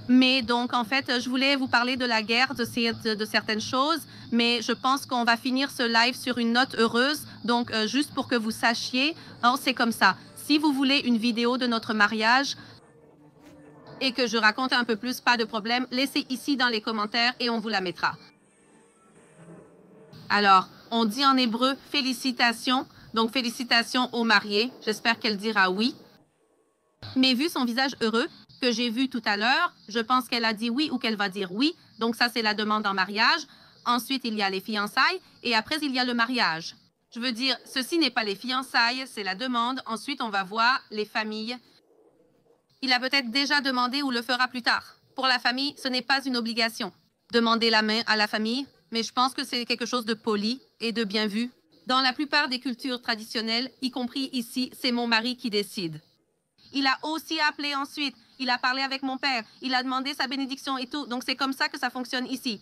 Mais donc, en fait, je voulais vous parler de la guerre, de certaines choses, mais je pense qu'on va finir ce live sur une note heureuse. Donc, juste pour que vous sachiez, c'est comme ça. Si vous voulez une vidéo de notre mariage et que je raconte un peu plus, pas de problème, laissez ici dans les commentaires et on vous la mettra. Alors, on dit en hébreu « félicitations ». Donc, félicitations aux mariés. J'espère qu'elle dira oui. Mais vu son visage heureux, que j'ai vu tout à l'heure, je pense qu'elle a dit oui ou qu'elle va dire oui. Donc ça, c'est la demande en mariage. Ensuite, il y a les fiançailles et après, il y a le mariage. Je veux dire, ceci n'est pas les fiançailles, c'est la demande. Ensuite, on va voir les familles. Il a peut-être déjà demandé ou le fera plus tard. Pour la famille, ce n'est pas une obligation. Demander la main à la famille, mais je pense que c'est quelque chose de poli et de bien vu. Dans la plupart des cultures traditionnelles, y compris ici, c'est mon mari qui décide. Il a aussi appelé ensuite. Il a parlé avec mon père. Il a demandé sa bénédiction et tout. Donc, c'est comme ça que ça fonctionne ici.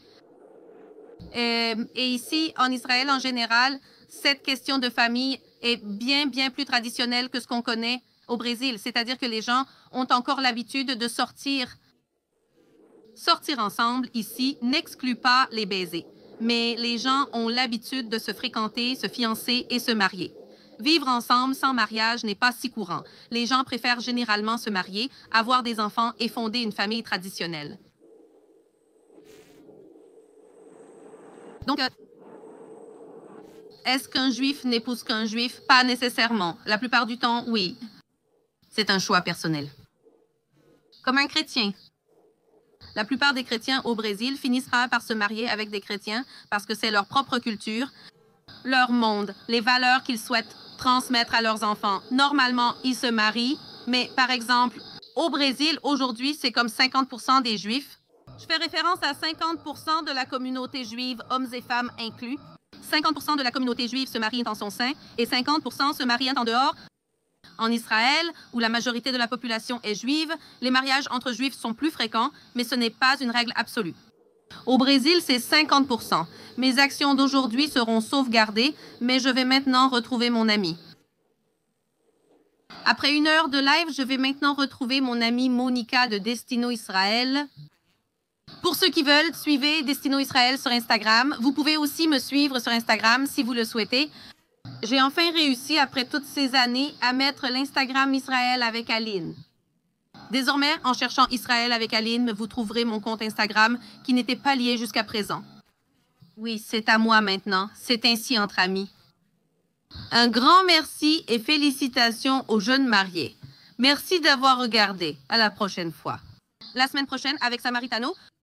Et ici, en Israël en général, cette question de famille est bien plus traditionnelle que ce qu'on connaît au Brésil. C'est-à-dire que les gens ont encore l'habitude de sortir. Sortir ensemble ici n'exclut pas les baisers, mais les gens ont l'habitude de se fréquenter, se fiancer et se marier. Vivre ensemble sans mariage n'est pas si courant. Les gens préfèrent généralement se marier, avoir des enfants et fonder une famille traditionnelle. Donc, est-ce qu'un juif n'épouse qu'un juif? Pas nécessairement. La plupart du temps, oui. C'est un choix personnel. Comme un chrétien. La plupart des chrétiens au Brésil finissent par se marier avec des chrétiens parce que c'est leur propre culture, leur monde, les valeurs qu'ils souhaitent transmettre à leurs enfants. Normalement, ils se marient, mais par exemple, au Brésil, aujourd'hui, c'est comme 50% des Juifs. Je fais référence à 50% de la communauté juive, hommes et femmes inclus. 50% de la communauté juive se marie en son sein et 50% se marient en dehors. En Israël, où la majorité de la population est juive, les mariages entre juifs sont plus fréquents, mais ce n'est pas une règle absolue. Au Brésil, c'est 50%. Mes actions d'aujourd'hui seront sauvegardées, mais je vais maintenant retrouver mon ami. Après 1 heure de live, je vais maintenant retrouver mon amie Monica de Destino Israël. Pour ceux qui veulent, suivez Destino Israël sur Instagram. Vous pouvez aussi me suivre sur Instagram si vous le souhaitez. J'ai enfin réussi, après toutes ces années, à mettre l'Instagram Israël avec Aline. Désormais, en cherchant Israël avec Aline, vous trouverez mon compte Instagram qui n'était pas lié jusqu'à présent. Oui, c'est à moi maintenant. C'est ainsi entre amis. Un grand merci et félicitations aux jeunes mariés. Merci d'avoir regardé. À la prochaine fois. La semaine prochaine, avec Samaritano,